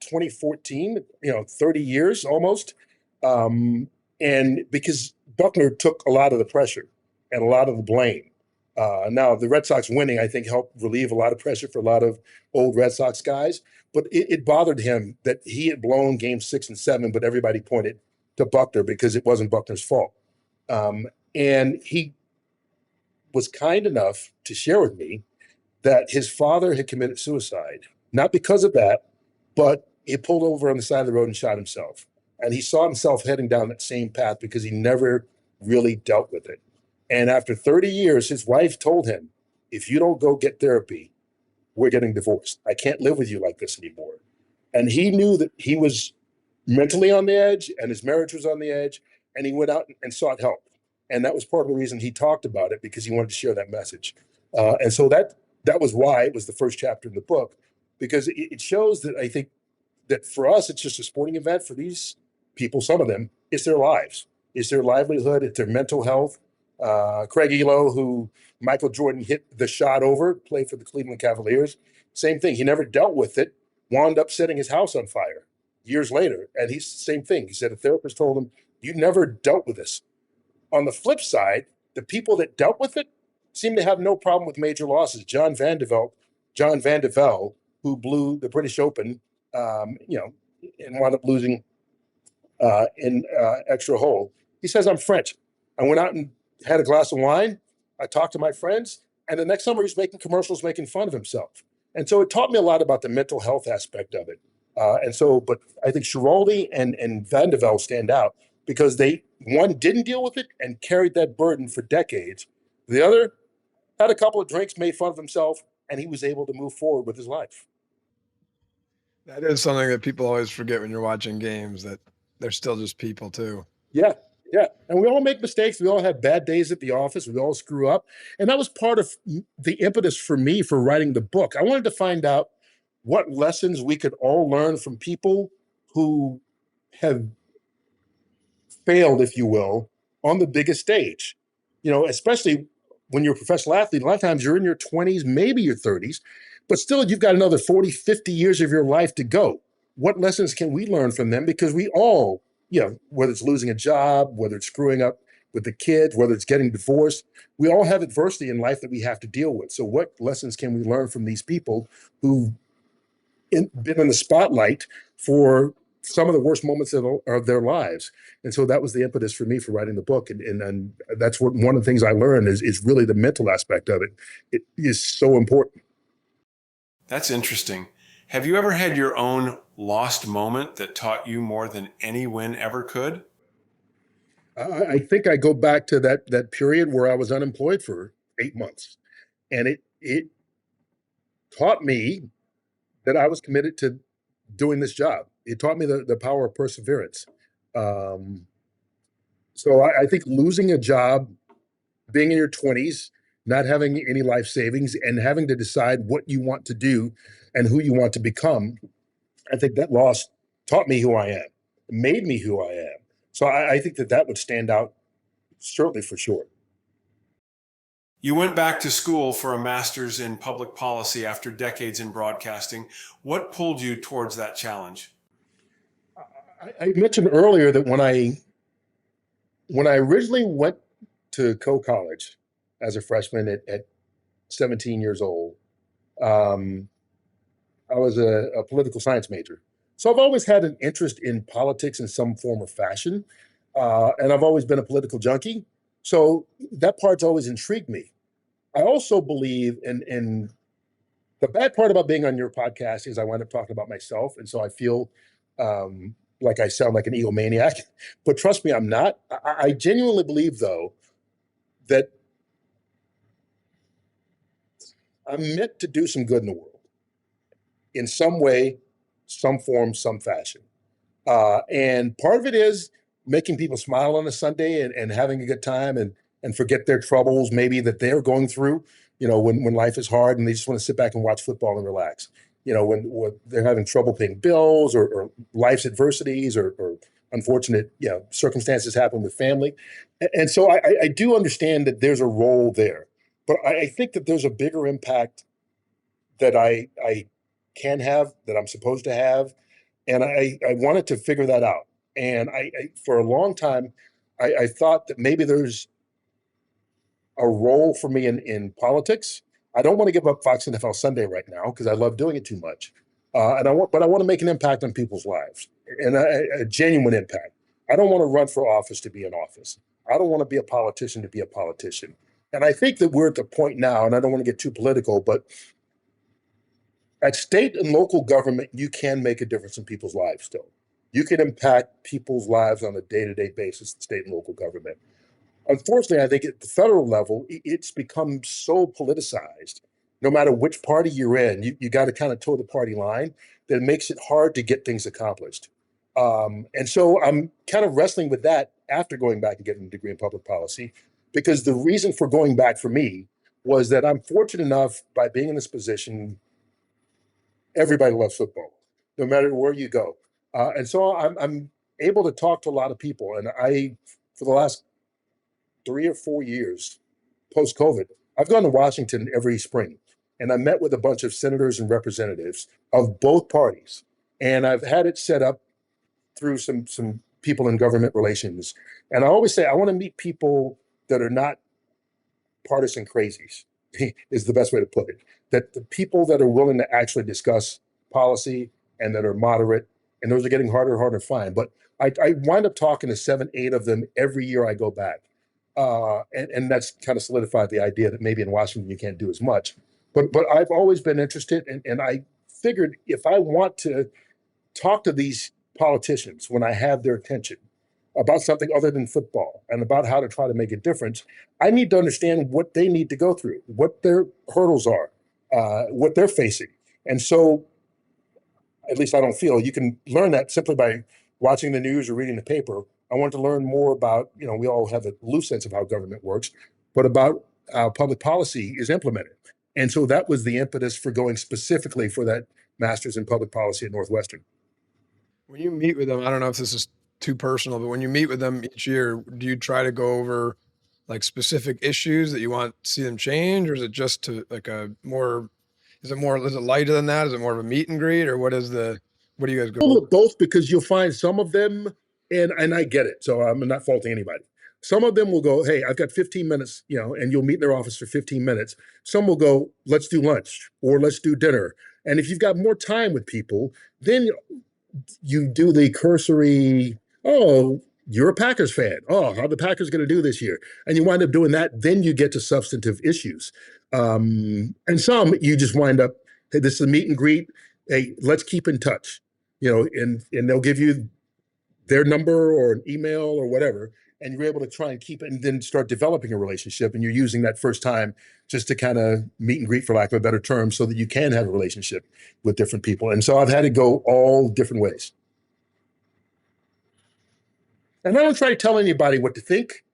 2014, 30 years almost. And because Buckner took a lot of the pressure and a lot of the blame. Now, the Red Sox winning, I think, helped relieve a lot of pressure for a lot of old Red Sox guys. But it bothered him that he had blown Game 6 and 7, but everybody pointed to Buckner because it wasn't Buckner's fault. And he was kind enough to share with me that his father had committed suicide, not because of that, but he pulled over on the side of the road and shot himself. And he saw himself heading down that same path because he never really dealt with it. And after 30 years, his wife told him, if you don't go get therapy, we're getting divorced. I can't live with you like this anymore. And he knew that he was mentally on the edge and his marriage was on the edge. And he went out and sought help. And that was part of the reason he talked about it, because he wanted to share that message. And so that was why it was the first chapter in the book, because it shows that I think that for us, it's just a sporting event. For these people, some of them, it's their lives. It's their livelihood. It's their mental health. Craig Elo, who Michael Jordan hit the shot over, played for the Cleveland Cavaliers. Same thing. He never dealt with it, wound up setting his house on fire years later. And he's the same thing. He said a therapist told him, you never dealt with this. On the flip side, the people that dealt with it seem to have no problem with major losses. John Van de Velde, who blew the British Open, and wound up losing in extra hole. He says, I'm French. I went out and had a glass of wine. I talked to my friends. And the next summer, he's making commercials, making fun of himself. And so it taught me a lot about the mental health aspect of it. But I think Schiraldi and Van de Velde stand out because one didn't deal with it and carried that burden for decades. The other had a couple of drinks, made fun of himself, and he was able to move forward with his life. That is something that people always forget when you're watching games, that they're still just people too. Yeah, yeah. And we all make mistakes. We all have bad days at the office. We all screw up. And that was part of the impetus for me for writing the book. I wanted to find out what lessons we could all learn from people who have failed, if you will, on the biggest stage. Especially when you're a professional athlete, a lot of times you're in your 20s, maybe your 30s, but still you've got another 40, 50 years of your life to go. What lessons can we learn from them? Because we all, whether it's losing a job, whether it's screwing up with the kids, whether it's getting divorced, we all have adversity in life that we have to deal with. So what lessons can we learn from these people who've been in the spotlight for some of the worst moments of their lives? And so that was the impetus for me for writing the book. And that's one of the things I learned is really the mental aspect of it. It is so important. That's interesting. Have you ever had your own lost moment that taught you more than any win ever could? I think I go back to that period where I was unemployed for 8 months. And it taught me that I was committed to doing this job. It taught me the power of perseverance. So I think losing a job, being in your 20s, not having any life savings, and having to decide what you want to do and who you want to become, I think that loss taught me who I am, made me who I am. So I think that would stand out, certainly, for sure. You went back to school for a master's in public policy after decades in broadcasting. What pulled you towards that challenge? I mentioned earlier that when I originally went to college as a freshman at 17 years old, I was a political science major. So I've always had an interest in politics in some form or fashion. And I've always been a political junkie. So that part's always intrigued me. I also believe in the bad part about being on your podcast is I wind up talking about myself. And so I feel like I sound like an egomaniac, but trust me, I'm not. I genuinely believe, though, that I'm meant to do some good in the world in some way, some form, some fashion. And part of it is making people smile on a Sunday and having a good time and forget their troubles, maybe that they're going through, when life is hard and they just want to sit back and watch football and relax. When they're having trouble paying bills or life's adversities or unfortunate, circumstances happen with family. And so I do understand that there's a role there, but I think that there's a bigger impact that I can have, that I'm supposed to have. And I wanted to figure that out. And I for a long time, I thought that maybe there's a role for me in politics. I don't want to give up Fox NFL Sunday right now because I love doing it too much. But I want to make an impact on people's lives, and a genuine impact. I don't want to run for office to be in office. I don't want to be a politician to be a politician. And I think that we're at the point now, and I don't want to get too political, but at state and local government, you can make a difference in people's lives still. You can impact people's lives on a day-to-day basis in state and local government. Unfortunately, I think at the federal level, it's become so politicized. No matter which party you're in, you got to kind of toe the party line. That makes it hard to get things accomplished. And so I'm kind of wrestling with that after going back and getting a degree in public policy, because the reason for going back for me was that I'm fortunate enough by being in this position. Everybody loves football, no matter where you go. And so I'm able to talk to a lot of people. And for the last 3 or 4 years, post-COVID, I've gone to Washington every spring. And I met with a bunch of senators and representatives of both parties. And I've had it set up through some people in government relations. And I always say, I want to meet people that are not partisan crazies, is the best way to put it. That the people that are willing to actually discuss policy and that are moderate, and those are getting harder and harder to find. But I wind up talking to 7, 8 of them every year I go back. And that's kind of solidified the idea that maybe in Washington you can't do as much. But I've always been interested, and I figured if I want to talk to these politicians when I have their attention about something other than football and about how to try to make a difference, I need to understand what they need to go through, what their hurdles are, what they're facing. And so, at least I don't feel you can learn that simply by watching the news or reading the paper. I want to learn more about, we all have a loose sense of how government works, but about how public policy is implemented. And so that was the impetus for going specifically for that master's in public policy at Northwestern. When you meet with them, I don't know if this is too personal, but when you meet with them each year, do you try to go over like specific issues that you want to see them change, or is it just to like is it lighter than that? Is it more of a meet and greet, or what do you guys go over? Both, because you'll find some of them, and I get it, so I'm not faulting anybody. Some of them will go, hey, I've got 15 minutes, and you'll meet in their office for 15 minutes. Some will go, let's do lunch or let's do dinner. And if you've got more time with people, then you do the cursory, oh, you're a Packers fan. Oh, how are the Packers going to do this year? And you wind up doing that. Then you get to substantive issues. And some you just wind up, hey, this is a meet and greet. Hey, let's keep in touch. And they'll give you their number or an email or whatever, and you're able to try and keep it and then start developing a relationship. And you're using that first time just to kind of meet and greet, for lack of a better term, so that you can have a relationship with different people. And so I've had to go all different ways. And I don't try to tell anybody what to think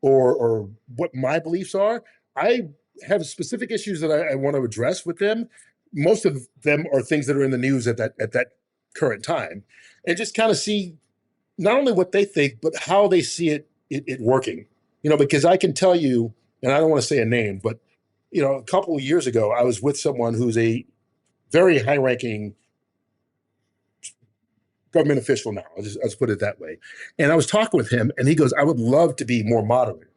or what my beliefs are. I have specific issues that I want to address with them. Most of them are things that are in the news at that current time, and just kind of see not only what they think, but how they see it working. Because I can tell you, and I don't want to say a name, but a couple of years ago, I was with someone who's a very high-ranking government official now. I'll just put it that way. And I was talking with him, and he goes, I would love to be more moderate.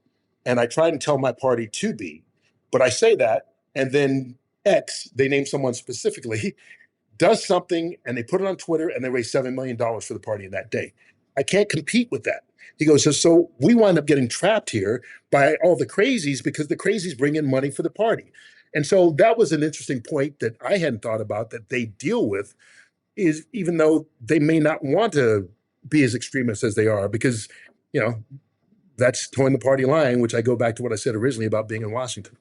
And I tried to tell my party to be, but I say that, and then X, they name someone specifically, does something, and they put it on Twitter, and they raise $7 million for the party in that day. I can't compete with that. He goes, so we wind up getting trapped here by all the crazies because the crazies bring in money for the party. And so that was an interesting point that I hadn't thought about that they deal with, is even though they may not want to be as extremist as they are, because, that's towing the party line, which I go back to what I said originally about being in Washington.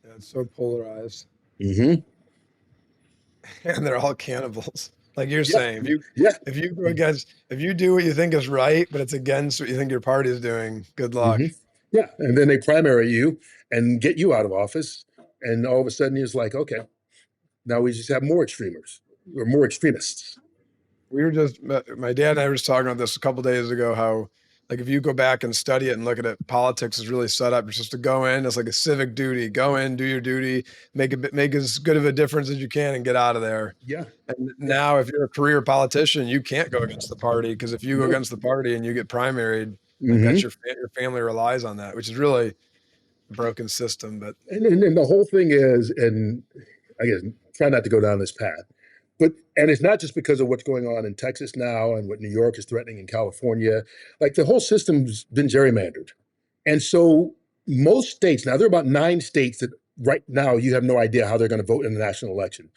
Yeah, it's so polarized. Mm-hmm. And they're all cannibals. Like you're Yeah. saying, if you go against, if you do what you think is right, but it's against what you think your party is doing, good luck. Mm-hmm. Yeah. And then they primary you and get you out of office. And all of a sudden it's like, okay, now we just have more extremers or more extremists. We were just, my dad and I were just talking about this a couple of days ago, how like if you go back and study it and look at it, politics is really set up. You're supposed to go in, it's like a civic duty. Go in, do your duty, make as good of a difference as you can, and get out of there. Yeah. And now, if you're a career politician, you can't go against the party, because if you go against the party and you get primaried, like that's your family relies on that, which is really a broken system. But and the whole thing is, and I guess try not to go down this path. And it's not just because of what's going on in Texas now and what New York is threatening in California. Like the whole system's been gerrymandered. And so most states, now there are about 9 states that right now you have no idea how they're going to vote in the national election.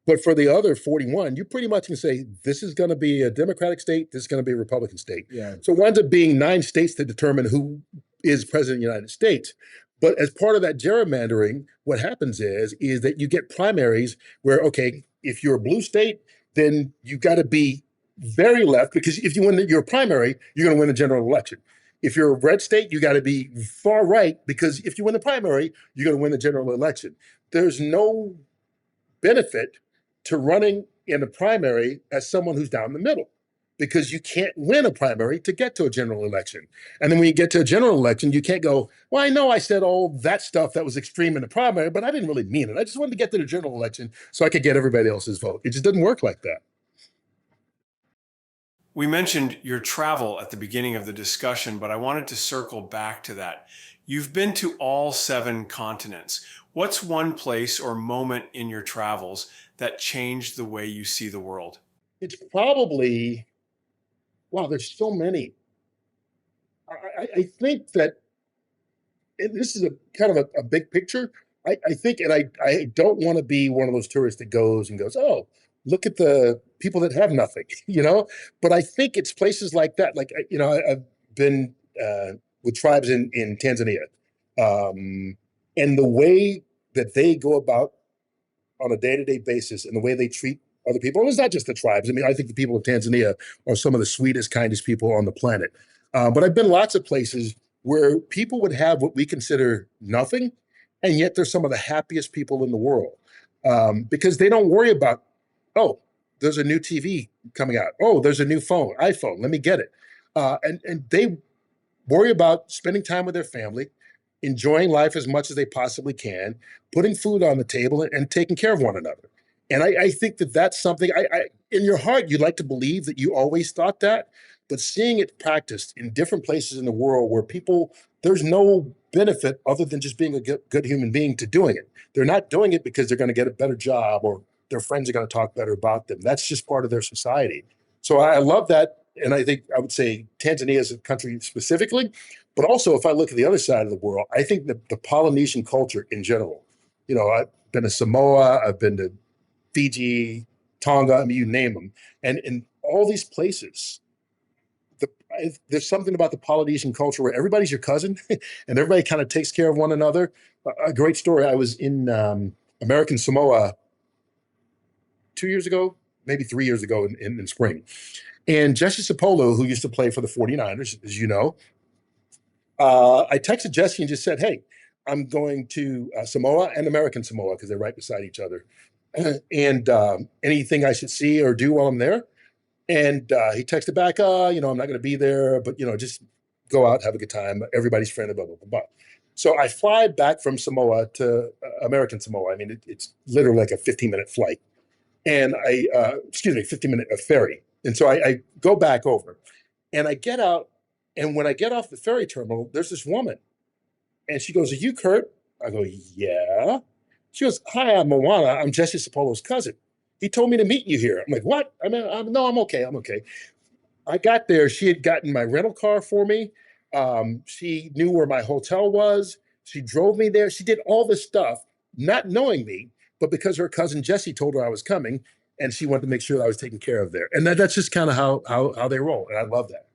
But for the other 41, you pretty much can say, this is going to be a Democratic state, this is going to be a Republican state. yeah, So it winds up being 9 states that determine who is president of the United States. But as part of that gerrymandering, what happens is that you get primaries where, okay, if you're a blue state, then you got to be very left, because if you win your primary, you're going to win the general election. If you're a red state, you got to be far right, because if you win the primary, you're going to win the general election. There's no benefit to running in a primary as someone who's down the middle, because you can't win a primary to get to a general election. And then when you get to a general election, you can't go, well, I know I said all that stuff that was extreme in the primary, but I didn't really mean it. I just wanted to get to the general election so I could get everybody else's vote. It just doesn't work like that. We mentioned your travel at the beginning of the discussion, but I wanted to circle back to that. You've been to all 7 continents. What's one place or moment in your travels that changed the way you see the world? It's probably, wow, there's so many. I think that, and this is a kind of a big picture. I think, and I don't want to be one of those tourists that goes, oh, look at the people that have nothing, you know? But I think it's places like that. Like, you know, I've been with tribes in Tanzania. And the way that they go about on a day-to-day basis and the way they treat other people, and it's not just the tribes. I mean, I think the people of Tanzania are some of the sweetest, kindest people on the planet. But I've been lots of places where people would have what we consider nothing, and yet they're some of the happiest people in the world because they don't worry about, oh, there's a new TV coming out. Oh, there's a new iPhone. Let me get it. And they worry about spending time with their family, enjoying life as much as they possibly can, putting food on the table and taking care of one another. And I think that that's something in your heart, you'd like to believe that you always thought that, but seeing it practiced in different places in the world where there's no benefit other than just being a good human being to doing it. They're not doing it because they're going to get a better job or their friends are going to talk better about them. That's just part of their society. So I love that. And I think I would say Tanzania as a country specifically, but also if I look at the other side of the world, I think that the Polynesian culture in general, you know, I've been to Samoa, I've been to Fiji, Tonga, I mean, you name them. And in all these places, there's something about the Polynesian culture where everybody's your cousin and everybody kind of takes care of one another. A great story. I was in American Samoa 2 years ago, maybe 3 years ago in spring. And Jesse Sapolo, who used to play for the 49ers, as you know, I texted Jesse and just said, hey, I'm going to Samoa and American Samoa because they're right beside each other. And anything I should see or do while I'm there? And he texted back, you know, I'm not going to be there, but, you know, just go out, have a good time. Everybody's friendly, blah, blah, blah, blah. So I fly back from Samoa to American Samoa. I mean, it's literally like a 15-minute flight. And 15-minute ferry. And so I go back over and I get out. And when I get off the ferry terminal, there's this woman. And she goes, are you Curt? I go, yeah. She goes, hi, I'm Moana. I'm Jesse Sapolo's cousin. He told me to meet you here. I'm like, what? I mean, no, I'm okay. I'm okay. I got there. She had gotten my rental car for me. She knew where my hotel was. She drove me there. She did all this stuff, not knowing me, but because her cousin Jesse told her I was coming, and she wanted to make sure that I was taken care of there. And that's just kind of how they roll. And I love that.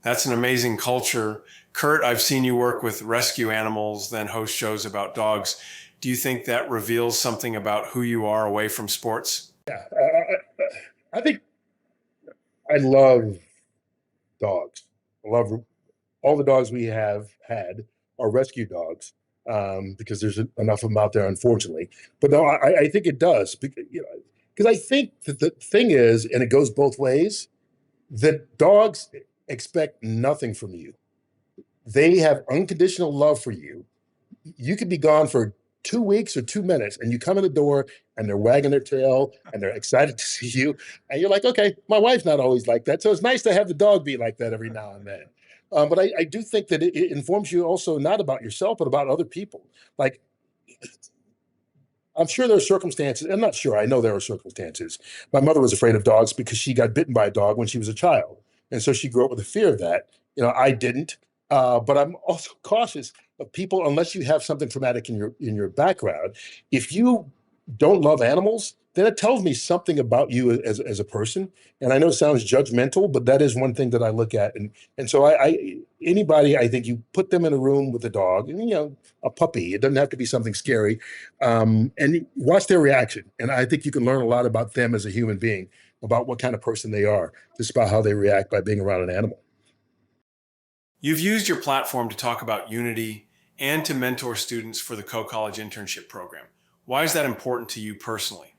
That's an amazing culture. Curt, I've seen you work with rescue animals, then host shows about dogs. Do you think that reveals something about who you are away from sports? Yeah, I think I love dogs. I love all the dogs we have had are rescue dogs because there's enough of them out there, unfortunately. But no, I think it does. Because I think that the thing is, and it goes both ways, that dogs expect nothing from you. They have unconditional love for you. You could be gone for 2 weeks or 2 minutes and you come in the door and they're wagging their tail and they're excited to see you. And you're like, okay, my wife's not always like that. So it's nice to have the dog be like that every now and then. But I do think that it informs you also not about yourself, but about other people. Like, I'm sure there are circumstances. I'm not sure. I know there are circumstances. My mother was afraid of dogs because she got bitten by a dog when she was a child. And so she grew up with a fear of that. You know, I didn't. But I'm also cautious of people, unless you have something traumatic in your background. If you don't love animals, then it tells me something about you as a person. And I know it sounds judgmental, but that is one thing that I look at. And so anybody, I think you put them in a room with a dog, and you know, a puppy. It doesn't have to be something scary, and watch their reaction. And I think you can learn a lot about them as a human being, about what kind of person they are, just about how they react by being around an animal. You've used your platform to talk about unity and to mentor students for the co-college internship program. Why is that important to you personally?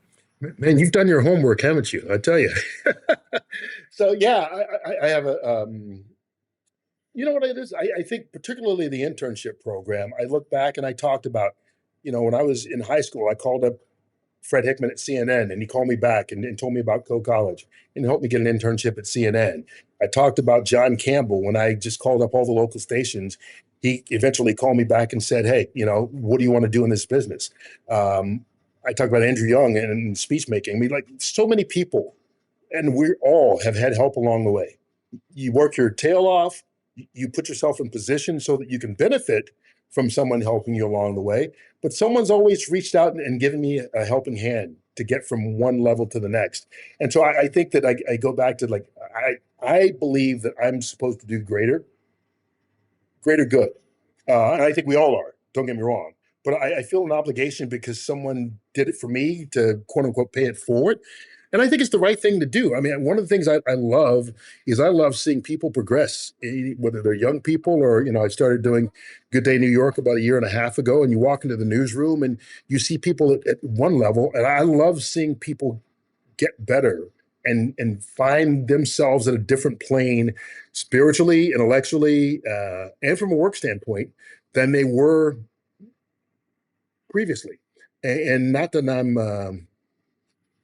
Man, you've done your homework, haven't you? I tell you. So yeah, I have a, you know what it is? I think particularly the internship program, I look back and I talked about, you know, when I was in high school, I called up Fred Hickman at CNN, and he called me back and told me about co-college and helped me get an internship at CNN. I talked about John Campbell when I just called up all the local stations. He eventually called me back and said, hey, you know, what do you want to do in this business? I talked about Andrew Young and speech making. I mean, like, so many people, and we all have had help along the way. You work your tail off, you put yourself in position so that you can benefit from someone helping you along the way. But someone's always reached out and given me a helping hand to get from one level to the next. And so I think that I go back to like, I believe that I'm supposed to do greater good. And I think we all are, don't get me wrong. But I feel an obligation because someone did it for me to quote unquote pay it forward. And I think it's the right thing to do. I mean, one of the things I love is I love seeing people progress, whether they're young people or, I started doing Good Day New York about a year and a half ago, and you walk into the newsroom and you see people at one level. And I love seeing people get better and find themselves at a different plane spiritually, intellectually, and from a work standpoint than they were previously. And not that I'm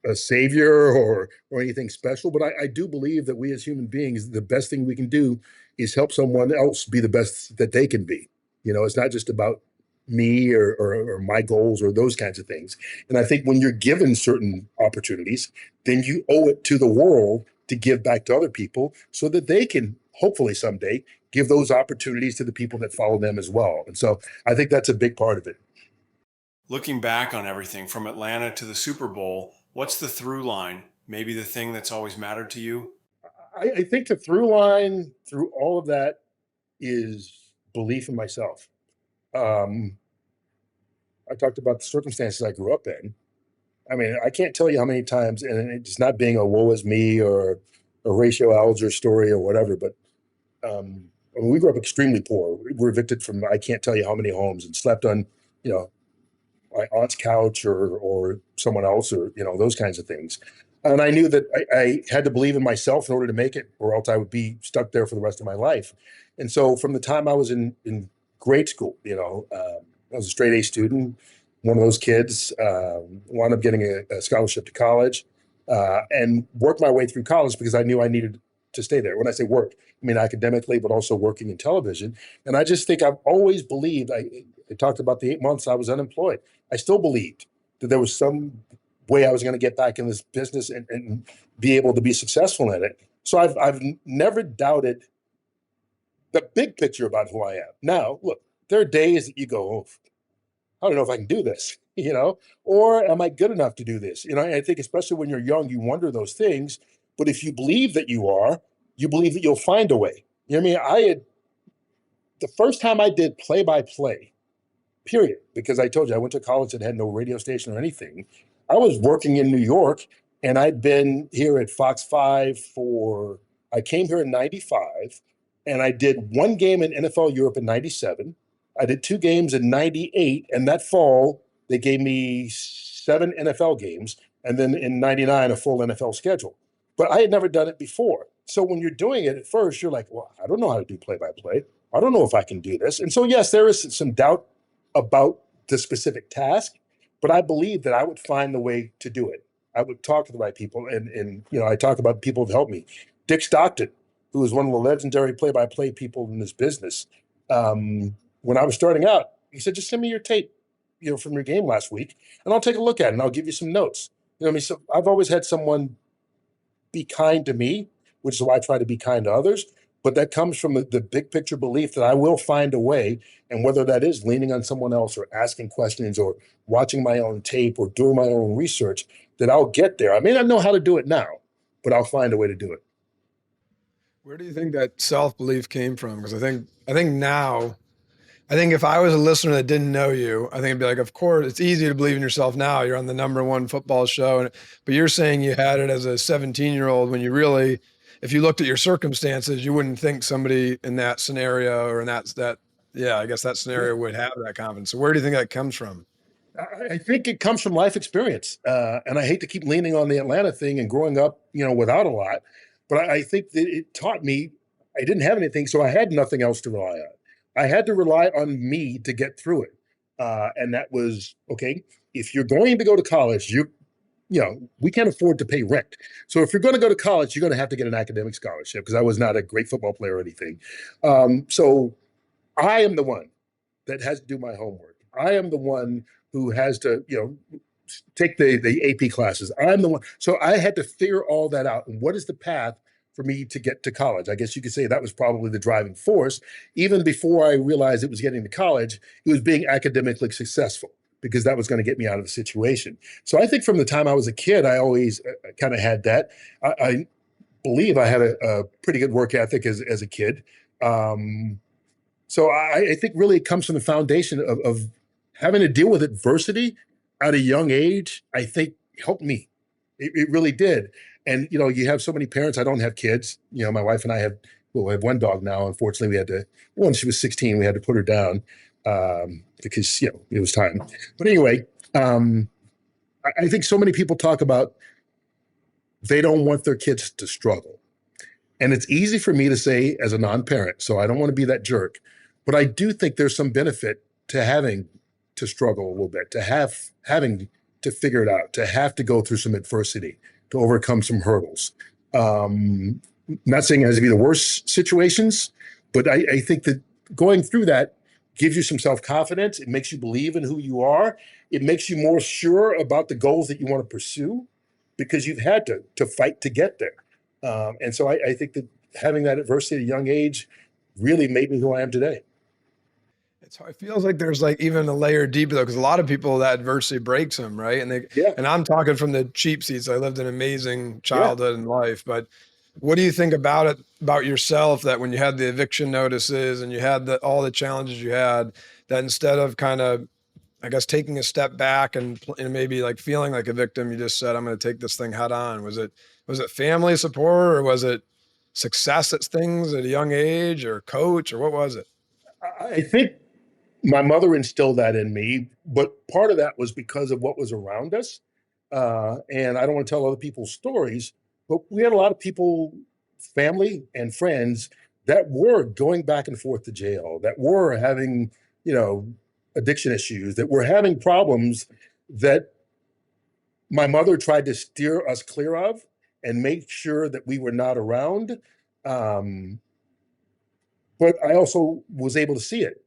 a savior or anything special, but I do believe that we as human beings, the best thing we can do is help someone else be the best that they can be. It's not just about me or my goals or those kinds of things. And I think when you're given certain opportunities, then you owe it to the world to give back to other people so that they can hopefully someday give those opportunities to the people that follow them as well. And so I think that's a big part of it. Looking back on everything from Atlanta to the Super Bowl, what's the through line? Maybe the thing that's always mattered to you? I think the through line through all of that is belief in myself. I talked about the circumstances I grew up in. I mean, I can't tell you how many times, and it's not being a woe is me or a Horatio Alger story or whatever, but I mean, we grew up extremely poor. We were evicted from I can't tell you how many homes and slept on, my aunt's couch or someone else or, those kinds of things. And I knew that I had to believe in myself in order to make it, or else I would be stuck there for the rest of my life. And so from the time I was in grade school, I was a straight A student, one of those kids, wound up getting a scholarship to college, and worked my way through college because I knew I needed to stay there. When I say work, I mean academically, but also working in television. And I just think I've always believed, I talked about the 8 months I was unemployed. I still believed that there was some way I was going to get back in this business and be able to be successful in it. So I've never doubted the big picture about who I am. Now, look, there are days that you go, oh, I don't know if I can do this, or am I good enough to do this? I think especially when you're young, you wonder those things. But if you believe that you are, you believe that you'll find a way. You know what I mean? The first time I did play-by-play, period, because I told you I went to college that had no radio station or anything. I was working in New York, and I'd been here at Fox 5 I came here in 95, and I did one game in NFL Europe in 97. I did 2 games in 98, and that fall, they gave me 7 NFL games, and then in 99, a full NFL schedule. But I had never done it before. So when you're doing it at first, you're like, well, I don't know how to do play-by-play. I don't know if I can do this. And so, yes, there is some doubt about the specific task, but I believe that I would find the way to do it. I would talk to the right people. And I talk about people who've helped me. Dick Stockton, who was one of the legendary play-by-play people in this business. When I was starting out, he said, just send me your tape, from your game last week, and I'll take a look at it and I'll give you some notes. So I've always had someone be kind to me, which is why I try to be kind to others. But that comes from the big picture belief that I will find a way. And whether that is leaning on someone else or asking questions or watching my own tape or doing my own research, that I'll get there. I may not know how to do it now, but I'll find a way to do it. Where do you think that self-belief came from? Because I think now, if I was a listener that didn't know you, I think it'd be like, of course, it's easy to believe in yourself now. You're on the #1 football show. But you're saying you had it as a 17-year-old when you really, if you looked at your circumstances, you wouldn't think somebody in that scenario or in that scenario would have that confidence. So where do you think that comes from? I think it comes from life experience. And I hate to keep leaning on the Atlanta thing and growing up, without a lot. But I think that it taught me I didn't have anything, so I had nothing else to rely on. I had to rely on me to get through it. And that was, okay, if you're going to go to college, we can't afford to pay rent. So if you're going to go to college, you're going to have to get an academic scholarship because I was not a great football player or anything. So I am the one that has to do my homework. I am the one who has to, take the AP classes. I'm the one. So I had to figure all that out. And what is the path for me to get to college? I guess you could say that was probably the driving force. Even before I realized it was getting to college, it was being academically successful. because that was going to get me out of the situation. So I think from the time I was a kid, I always kind of had that. I believe I had a pretty good work ethic as a kid. So I think really it comes from the foundation of having to deal with adversity at a young age. I think helped me. It really did. And you have so many parents. I don't have kids. My wife and I have one dog now. Unfortunately, we had to. When she was 16, we had to put her down because it was time. But anyway, I think so many people talk about they don't want their kids to struggle. And it's easy for me to say as a non-parent, so I don't want to be that jerk. But I do think there's some benefit to having to struggle a little bit, to having to figure it out, to have to go through some adversity, to overcome some hurdles. Not saying it has to be the worst situations, but I think that going through that gives you some self-confidence. It makes you believe in who you are. It makes you more sure about the goals that you want to pursue because you've had to fight to get there. And so I think that having that adversity at a young age really made me who I am today. It feels like there's like even a layer deeper though, because a lot of people that adversity breaks them, right? And I'm talking from the cheap seats. I lived an amazing childhood and life, but what do you think about yourself that when you had the eviction notices and you had all the challenges you had, that instead of kind of, I guess, taking a step back and maybe like feeling like a victim, you just said, I'm going to take this thing head on. Was it family support or was it success at things at a young age or coach or what was it? I think my mother instilled that in me, but part of that was because of what was around us. And I don't want to tell other people's stories, but we had a lot of people, family and friends, that were going back and forth to jail, that were having, addiction issues, that were having problems that my mother tried to steer us clear of and make sure that we were not around. But I also was able to see it.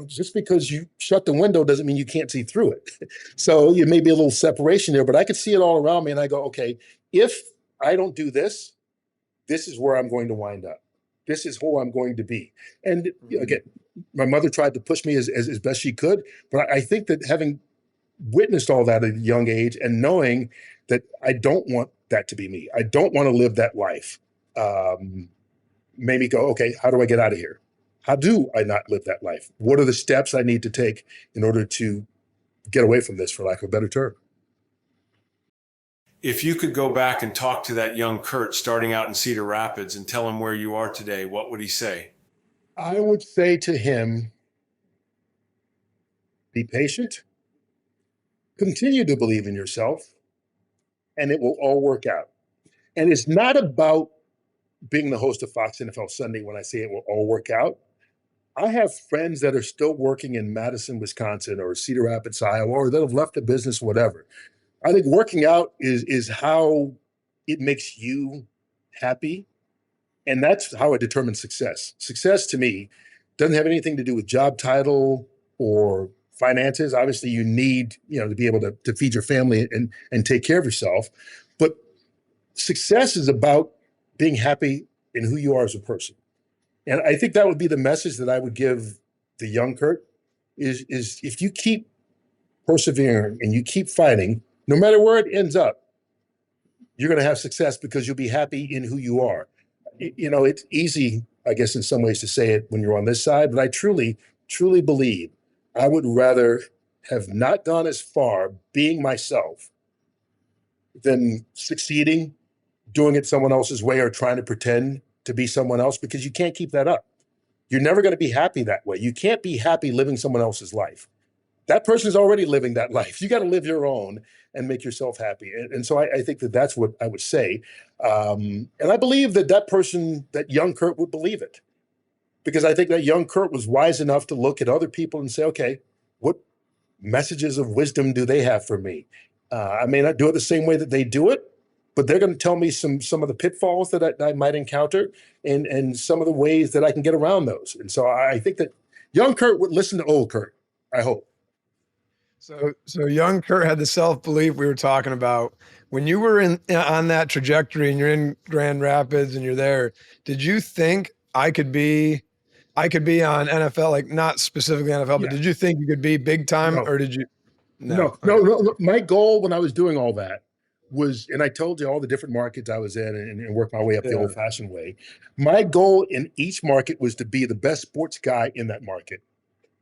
Just because you shut the window doesn't mean you can't see through it. So you may be a little separation there, but I could see it all around me. And I go, okay, if I don't do this, this is where I'm going to wind up. This is who I'm going to be. And again, my mother tried to push me as best she could. But I think that having witnessed all that at a young age and knowing that I don't want that to be me, I don't want to live that life, made me go, okay, how do I get out of here? How do I not live that life? What are the steps I need to take in order to get away from this, for lack of a better term? If you could go back and talk to that young Curt starting out in Cedar Rapids and tell him where you are today, what would he say? I would say to him, be patient, continue to believe in yourself, and it will all work out. And it's not about being the host of Fox NFL Sunday when I say it will all work out. I have friends that are still working in Madison, Wisconsin, or Cedar Rapids, Iowa, or that have left the business, whatever. I think working out is how it makes you happy. And that's how I determine success. Success to me doesn't have anything to do with job title or finances. Obviously, you need, to be able to feed your family and take care of yourself. But success is about being happy in who you are as a person. And I think that would be the message that I would give the young Curt is if you keep persevering and you keep fighting, no matter where it ends up, you're going to have success because you'll be happy in who you are. It's easy, I guess, in some ways to say it when you're on this side, but I truly, truly believe I would rather have not gone as far being myself than succeeding, doing it someone else's way or trying to pretend to be someone else, because you can't keep that up. You're never going to be happy that way. You can't be happy living someone else's life. That person's already living that life. You got to live your own and make yourself happy. And so I think that that's what I would say. And I believe that person, that young Curt, would believe it, because I think that young Curt was wise enough to look at other people and say, okay, what messages of wisdom do they have for me? I may not do it the same way that they do it, but they're going to tell me some of the pitfalls that I might encounter and some of the ways that I can get around those. And so I think that young Curt would listen to old Curt, I hope. So young Curt had the self-belief we were talking about. When you were on that trajectory and you're in Grand Rapids and you're there, did you think I could be I could be on NFL, like not specifically NFL, but Yeah. did you think you could be big time, No, or did you? No. no, no, Okay. no, no. My goal when I was doing all that was, and I told you all the different markets I was in and worked my way up the Yeah. old fashioned way. My goal in each market was to be the best sports guy in that market.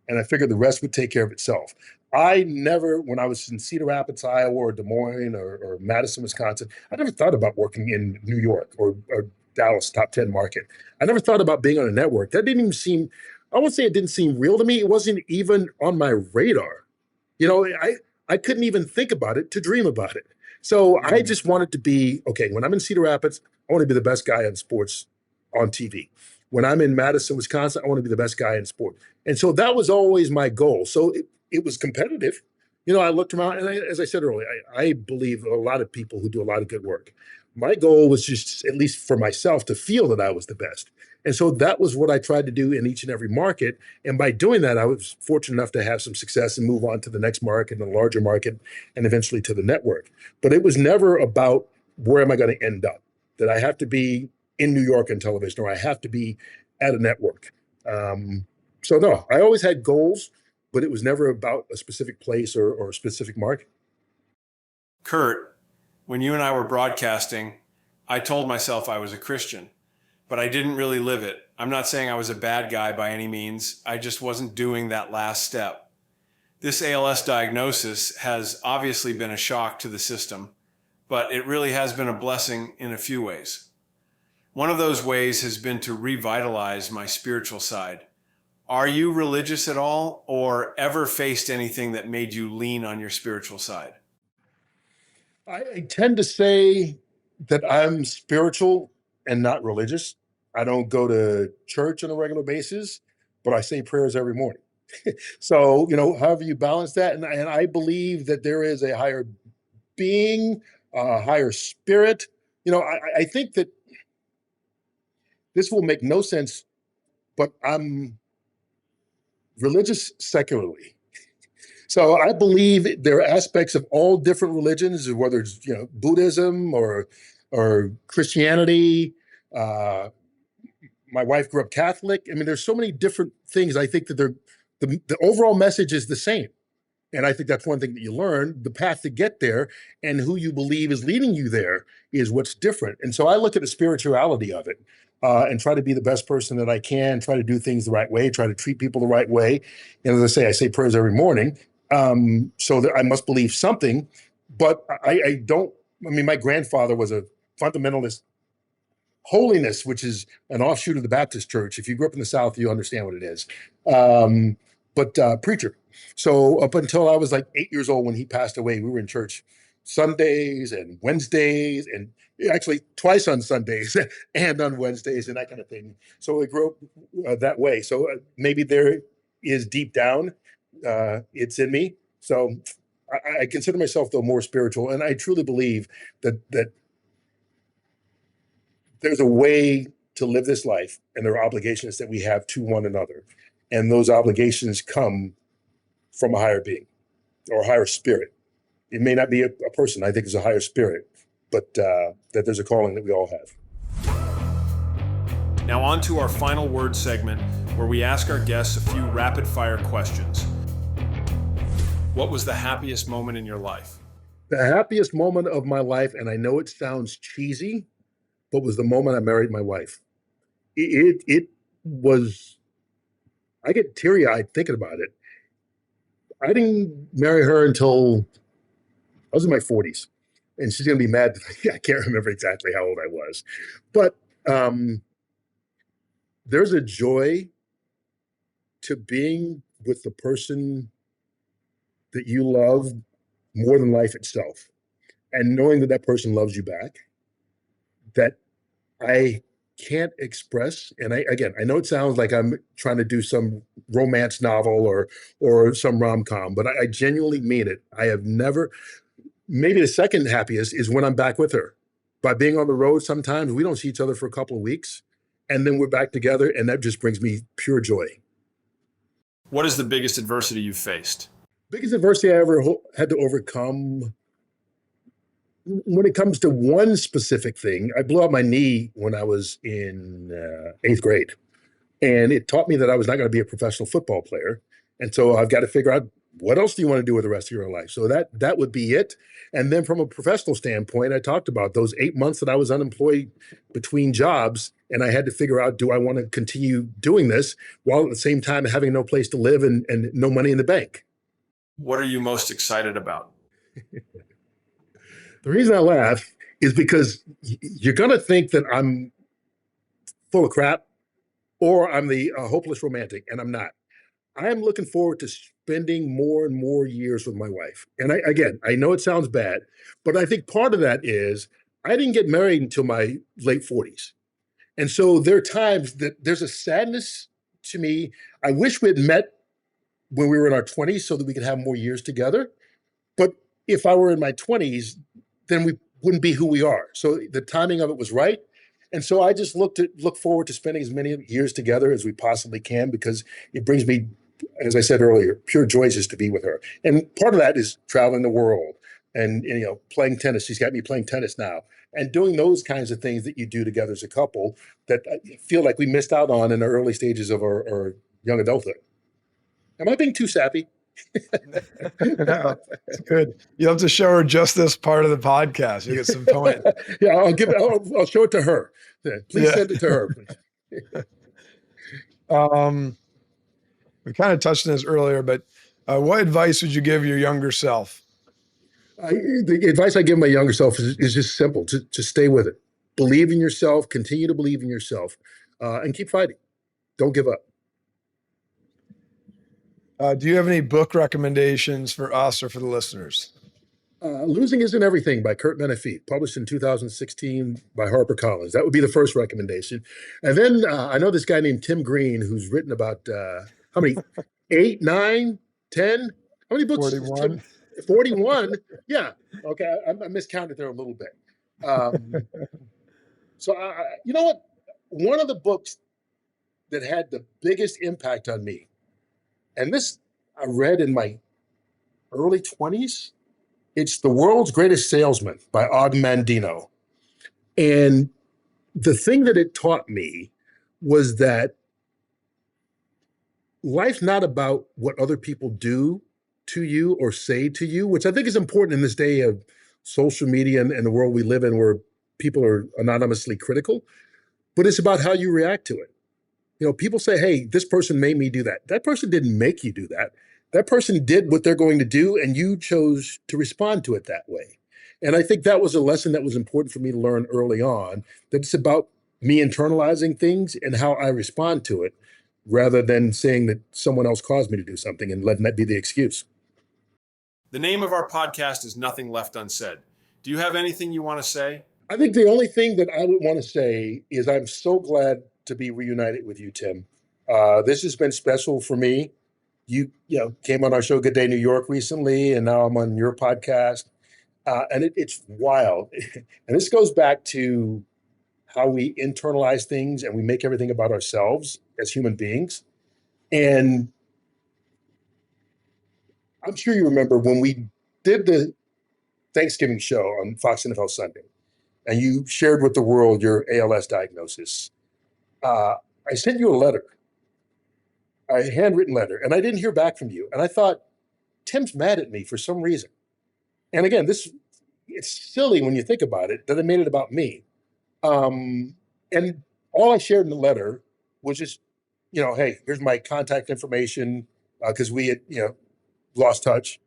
And I figured the rest would take care of itself. I never, when I was in Cedar Rapids, Iowa, or Des Moines, or Madison, Wisconsin, I never thought about working in New York or Dallas, top 10 market. I never thought about being on a network. That didn't even seem, I won't say it didn't seem real to me. It wasn't even on my radar. You know, I couldn't even think about it to dream about it. So I just wanted to be, okay, when I'm in Cedar Rapids, I want to be the best guy in sports on TV. When I'm in Madison, Wisconsin, I want to be the best guy in sport. And so that was always my goal. So it was competitive. You know, I looked around, and as I said earlier, I believe a lot of people who do a lot of good work. My goal was just, at least for myself, to feel that I was the best. And so that was what I tried to do in each and every market. And by doing that, I was fortunate enough to have some success and move on to the next market and the larger market and eventually to the network. But it was never about where am I going to end up, that I have to be in New York on television or I have to be at a network. So no, I always had goals, but it was never about a specific place or a specific market. Curt, when you and I were broadcasting, I told myself I was a Christian, but I didn't really live it. I'm not saying I was a bad guy by any means. I just wasn't doing that last step. This ALS diagnosis has obviously been a shock to the system, but it really has been a blessing in a few ways. One of those ways has been to revitalize my spiritual side. Are you religious at all, or ever faced anything that made you lean on your spiritual side? I tend to say that I'm spiritual and not religious. I don't go to church on a regular basis, but I say prayers every morning. So, you know, however you balance that, and I believe that there is a higher being, a higher spirit. You know, I think that this will make no sense, but I'm religious secularly. So I believe there are aspects of all different religions, whether it's Buddhism or Christianity. Uh, my wife grew up Catholic. I mean, there's so many different things. I think that the overall message is the same. And I think that's one thing that you learn. The path to get there and who you believe is leading you there is what's different. And so I look at the spirituality of it and try to be the best person that I can, try to do things the right way, try to treat people the right way. And as I say prayers every morning. So that I must believe something, but I don't. I mean, my grandfather was a fundamentalist holiness, which is an offshoot of the Baptist church. If you grew up in the South, you understand what it is. But preacher. So up until I was like 8 years old when he passed away, we were in church Sundays and Wednesdays, and actually twice on Sundays and on Wednesdays and that kind of thing. So I grew up that way. So maybe there is deep down, it's in me. So I consider myself though more spiritual, and I truly believe that there's a way to live this life, and there are obligations that we have to one another, and those obligations come from a higher being or a higher spirit. It may not be a person. I think it's a higher spirit, but that there's a calling that we all have. Now on to our final word segment, where we ask our guests a few rapid fire questions. What was the happiest moment in your life? The happiest moment of my life, and I know it sounds cheesy, but was the moment I married my wife. It was, I get teary-eyed thinking about it. I didn't marry her until I was in my 40s. And she's going to be mad that I can't remember exactly how old I was. But there's a joy to being with the person that you love more than life itself. And knowing that that person loves you back, that I can't express. And I know it sounds like I'm trying to do some romance novel or some rom-com, but I genuinely mean it. I have never, maybe the second happiest is when I'm back with her. By being on the road, sometimes we don't see each other for a couple of weeks, and then we're back together, and that just brings me pure joy. What is the biggest adversity you've faced? Biggest adversity I ever had to overcome, when it comes to one specific thing, I blew out my knee when I was in 8th grade. And it taught me that I was not going to be a professional football player. And so I've got to figure out, what else do you want to do with the rest of your life? So that would be it. And then from a professional standpoint, I talked about those 8 months that I was unemployed between jobs, and I had to figure out, do I want to continue doing this while at the same time having no place to live and no money in the bank? What are you most excited about? The reason I laugh is because you're going to think that I'm full of crap or I'm the hopeless romantic, and I'm not. I am looking forward to spending more and more years with my wife. And I know it sounds bad, but I think part of that is I didn't get married until my late 40s. And so there are times that there's a sadness to me. I wish we had met when we were in our 20s so that we could have more years together. But if I were in my 20s, then we wouldn't be who we are. So the timing of it was right. And so I just look forward to spending as many years together as we possibly can, because it brings me, as I said earlier, pure joy just to be with her. And part of that is traveling the world and playing tennis. She's got me playing tennis now, and doing those kinds of things that you do together as a couple that I feel like we missed out on in the early stages of our young adulthood. Am I being too sappy? No, it's good. You have to show her just this part of the podcast. You get some point. Yeah, I'll show it to her. Please send it to her. We kind of touched on this earlier, but what advice would you give your younger self? The advice I give my younger self is just simple: to stay with it, believe in yourself, continue to believe in yourself, and keep fighting. Don't give up. Do you have any book recommendations for us or for the listeners? Losing Isn't Everything by Curt Menefee, published in 2016 by HarperCollins. That would be the first recommendation. And then I know this guy named Tim Green, who's written about how many? 8, 9, 10? How many books? 41. 41? Yeah. Okay. I miscounted there a little bit. So you know what? One of the books that had the biggest impact on me, and this I read in my early 20s, it's The World's Greatest Salesman by Og Mandino. And the thing that it taught me was that life's not about what other people do to you or say to you, which I think is important in this day of social media and the world we live in, where people are anonymously critical, but it's about how you react to it. People say, hey, this person made me do that. That person didn't make you do that. That person did what they're going to do, and you chose to respond to it that way. And I think that was a lesson that was important for me to learn early on, that it's about me internalizing things and how I respond to it, rather than saying that someone else caused me to do something and letting that be the excuse. The name of our podcast is Nothing Left Unsaid. Do you have anything you want to say? I think the only thing that I would want to say is I'm so glad to be reunited with you, Tim. This has been special for me. You came on our show Good Day New York recently, and now I'm on your podcast. And it's wild. And this goes back to how we internalize things and we make everything about ourselves as human beings. And I'm sure you remember when we did the Thanksgiving show on Fox NFL Sunday, and you shared with the world your ALS diagnosis. I sent you a letter, a handwritten letter, and I didn't hear back from you. And I thought, Tim's mad at me for some reason. And again, it's silly when you think about it, that it made it about me. And all I shared in the letter was just, hey, here's my contact information, because we had, lost touch.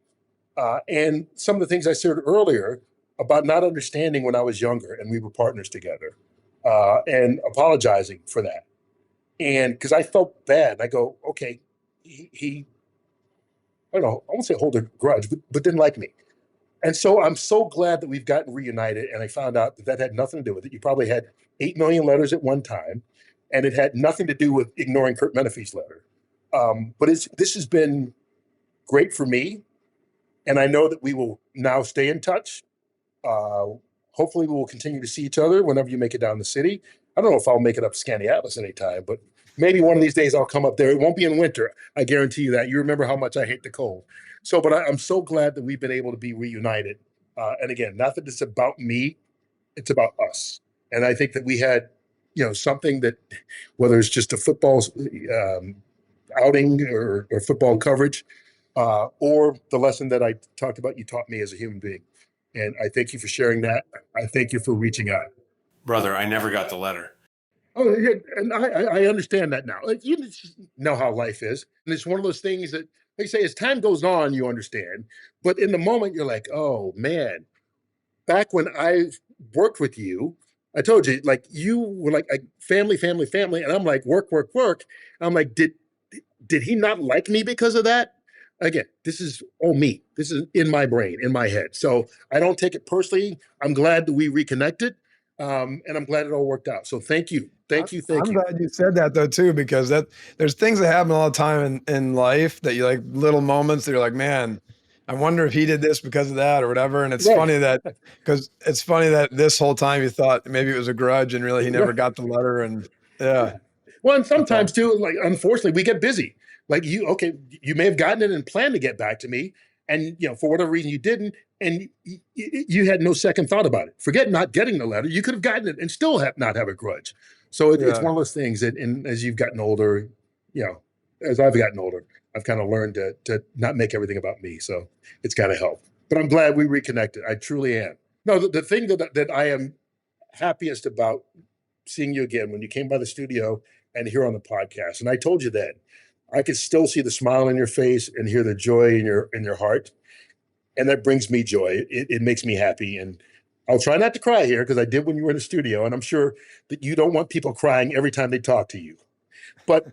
And some of the things I said earlier about not understanding when I was younger and we were partners together, and apologizing for that. And because I felt bad, I go, okay, he I don't know, I won't say hold a grudge, but didn't like me. And so I'm so glad that we've gotten reunited. And I found out that had nothing to do with it. You probably had 8 million letters at one time, and it had nothing to do with ignoring Curt Menefee's letter. But this has been great for me. And I know that we will now stay in touch. Hopefully we will continue to see each other whenever you make it down the city. I don't know if I'll make it up Skaneateles anytime, but maybe one of these days I'll come up there. It won't be in winter. I guarantee you that. You remember how much I hate the cold. But I'm so glad that we've been able to be reunited. And again, not that it's about me, it's about us. And I think that we had something that, whether it's just a football outing or football coverage, or the lesson that I talked about, you taught me as a human being. And I thank you for sharing that. I thank you for reaching out. Brother, I never got the letter. Oh, yeah, and I understand that now. Like, you just know how life is, and it's one of those things that, like I say, as time goes on, you understand. But in the moment, you're like, oh man, back when I worked with you, I told you, like, you were like family, family, family, and I'm like work, work, work. I'm like, did he not like me because of that? Again, this is all me. This is in my brain, in my head. So I don't take it personally. I'm glad that we reconnected, and I'm glad it all worked out. So thank you, thank you, thank I'm you. glad you said that though too, because there's things that happen all the time in life that you like, little moments that you're like, man, I wonder if he did this because of that or whatever. And it's Right, funny that because it's funny that this whole time you thought maybe it was a grudge and really he never right. got the letter. And yeah, Well, and that's sometimes all. too, like unfortunately, we get busy. Like you, okay, you may have gotten it and planned to get back to me, and for whatever reason you didn't, and you had no second thought about it. Forget not getting the letter; you could have gotten it and still not have a grudge. So it's Yeah. one of those things that, and as you've gotten older, as I've gotten older, I've kind of learned to not make everything about me. So it's kind of helped. But I'm glad we reconnected. I truly am. No, the thing that I am happiest about seeing you again when you came by the studio and here on the podcast. And I told you that I could still see the smile on your face and hear the joy in your heart. And that brings me joy. It makes me happy. And I'll try not to cry here because I did when you were in the studio. And I'm sure that you don't want people crying every time they talk to you. But,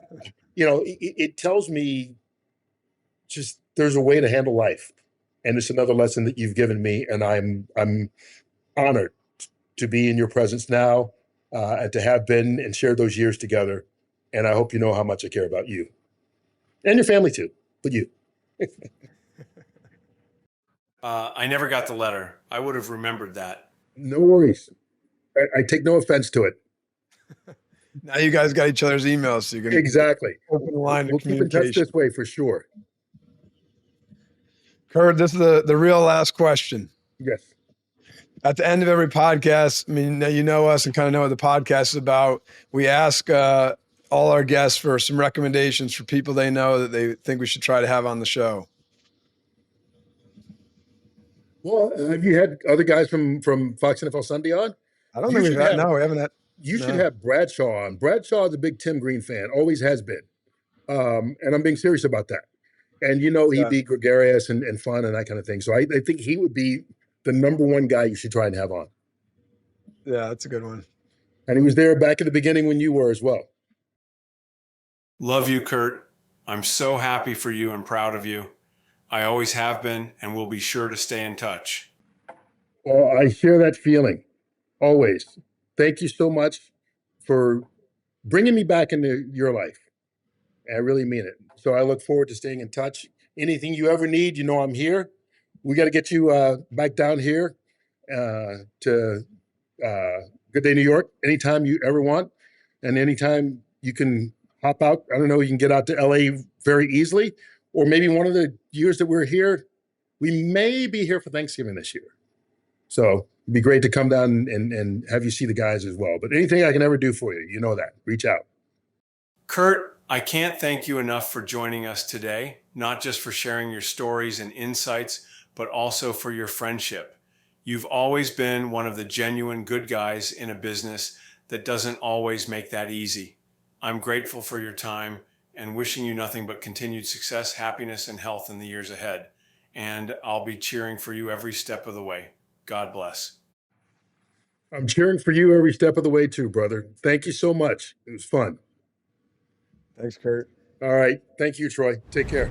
it tells me just there's a way to handle life. And it's another lesson that you've given me. And I'm honored to be in your presence now, and to have been and shared those years together. And I hope you know how much I care about you and your family too, but you. I never got the letter. I would have remembered that. No worries. I take no offense to it. Now you guys got each other's emails, so you can Exactly. open the line of We'll keep in touch communication. this way for sure. Curt, this is the real last question. Yes. At the end of every podcast, I mean, you know us and kind of know what the podcast is about. We ask all our guests for some recommendations for people they know that they think we should try to have on the show. Well, have you had other guys from Fox NFL Sunday on? I don't You think we've should had, have. no, we haven't had. You should No. have Bradshaw on. Bradshaw is a big Tim Green fan, always has been. And I'm being serious about that. And he'd Yeah. be gregarious and fun and that kind of thing. So I think he would be the number one guy you should try and have on. Yeah, that's a good one. And he was there back at the beginning when you were as well. Love you, Curt. I'm so happy for you and proud of you. I always have been and will be sure to stay in touch. Well, I share that feeling, always. Thank you so much for bringing me back into your life. I really mean it. So I look forward to staying in touch. Anything you ever need, I'm here. We got to get you back down here to Good Day New York anytime you ever want. And anytime you can hop out, I don't know, you can get out to LA very easily. Or maybe one of the years that we're here, we may be here for Thanksgiving this year. So it'd be great to come down and have you see the guys as well. But anything I can ever do for you, you know that. Reach out. Curt, I can't thank you enough for joining us today, not just for sharing your stories and insights, but also for your friendship. You've always been one of the genuine good guys in a business that doesn't always make that easy. I'm grateful for your time and wishing you nothing but continued success, happiness, and health in the years ahead. And I'll be cheering for you every step of the way. God bless. I'm cheering for you every step of the way too, brother. Thank you so much. It was fun. Thanks, Curt. All right. Thank you, Troy. Take care.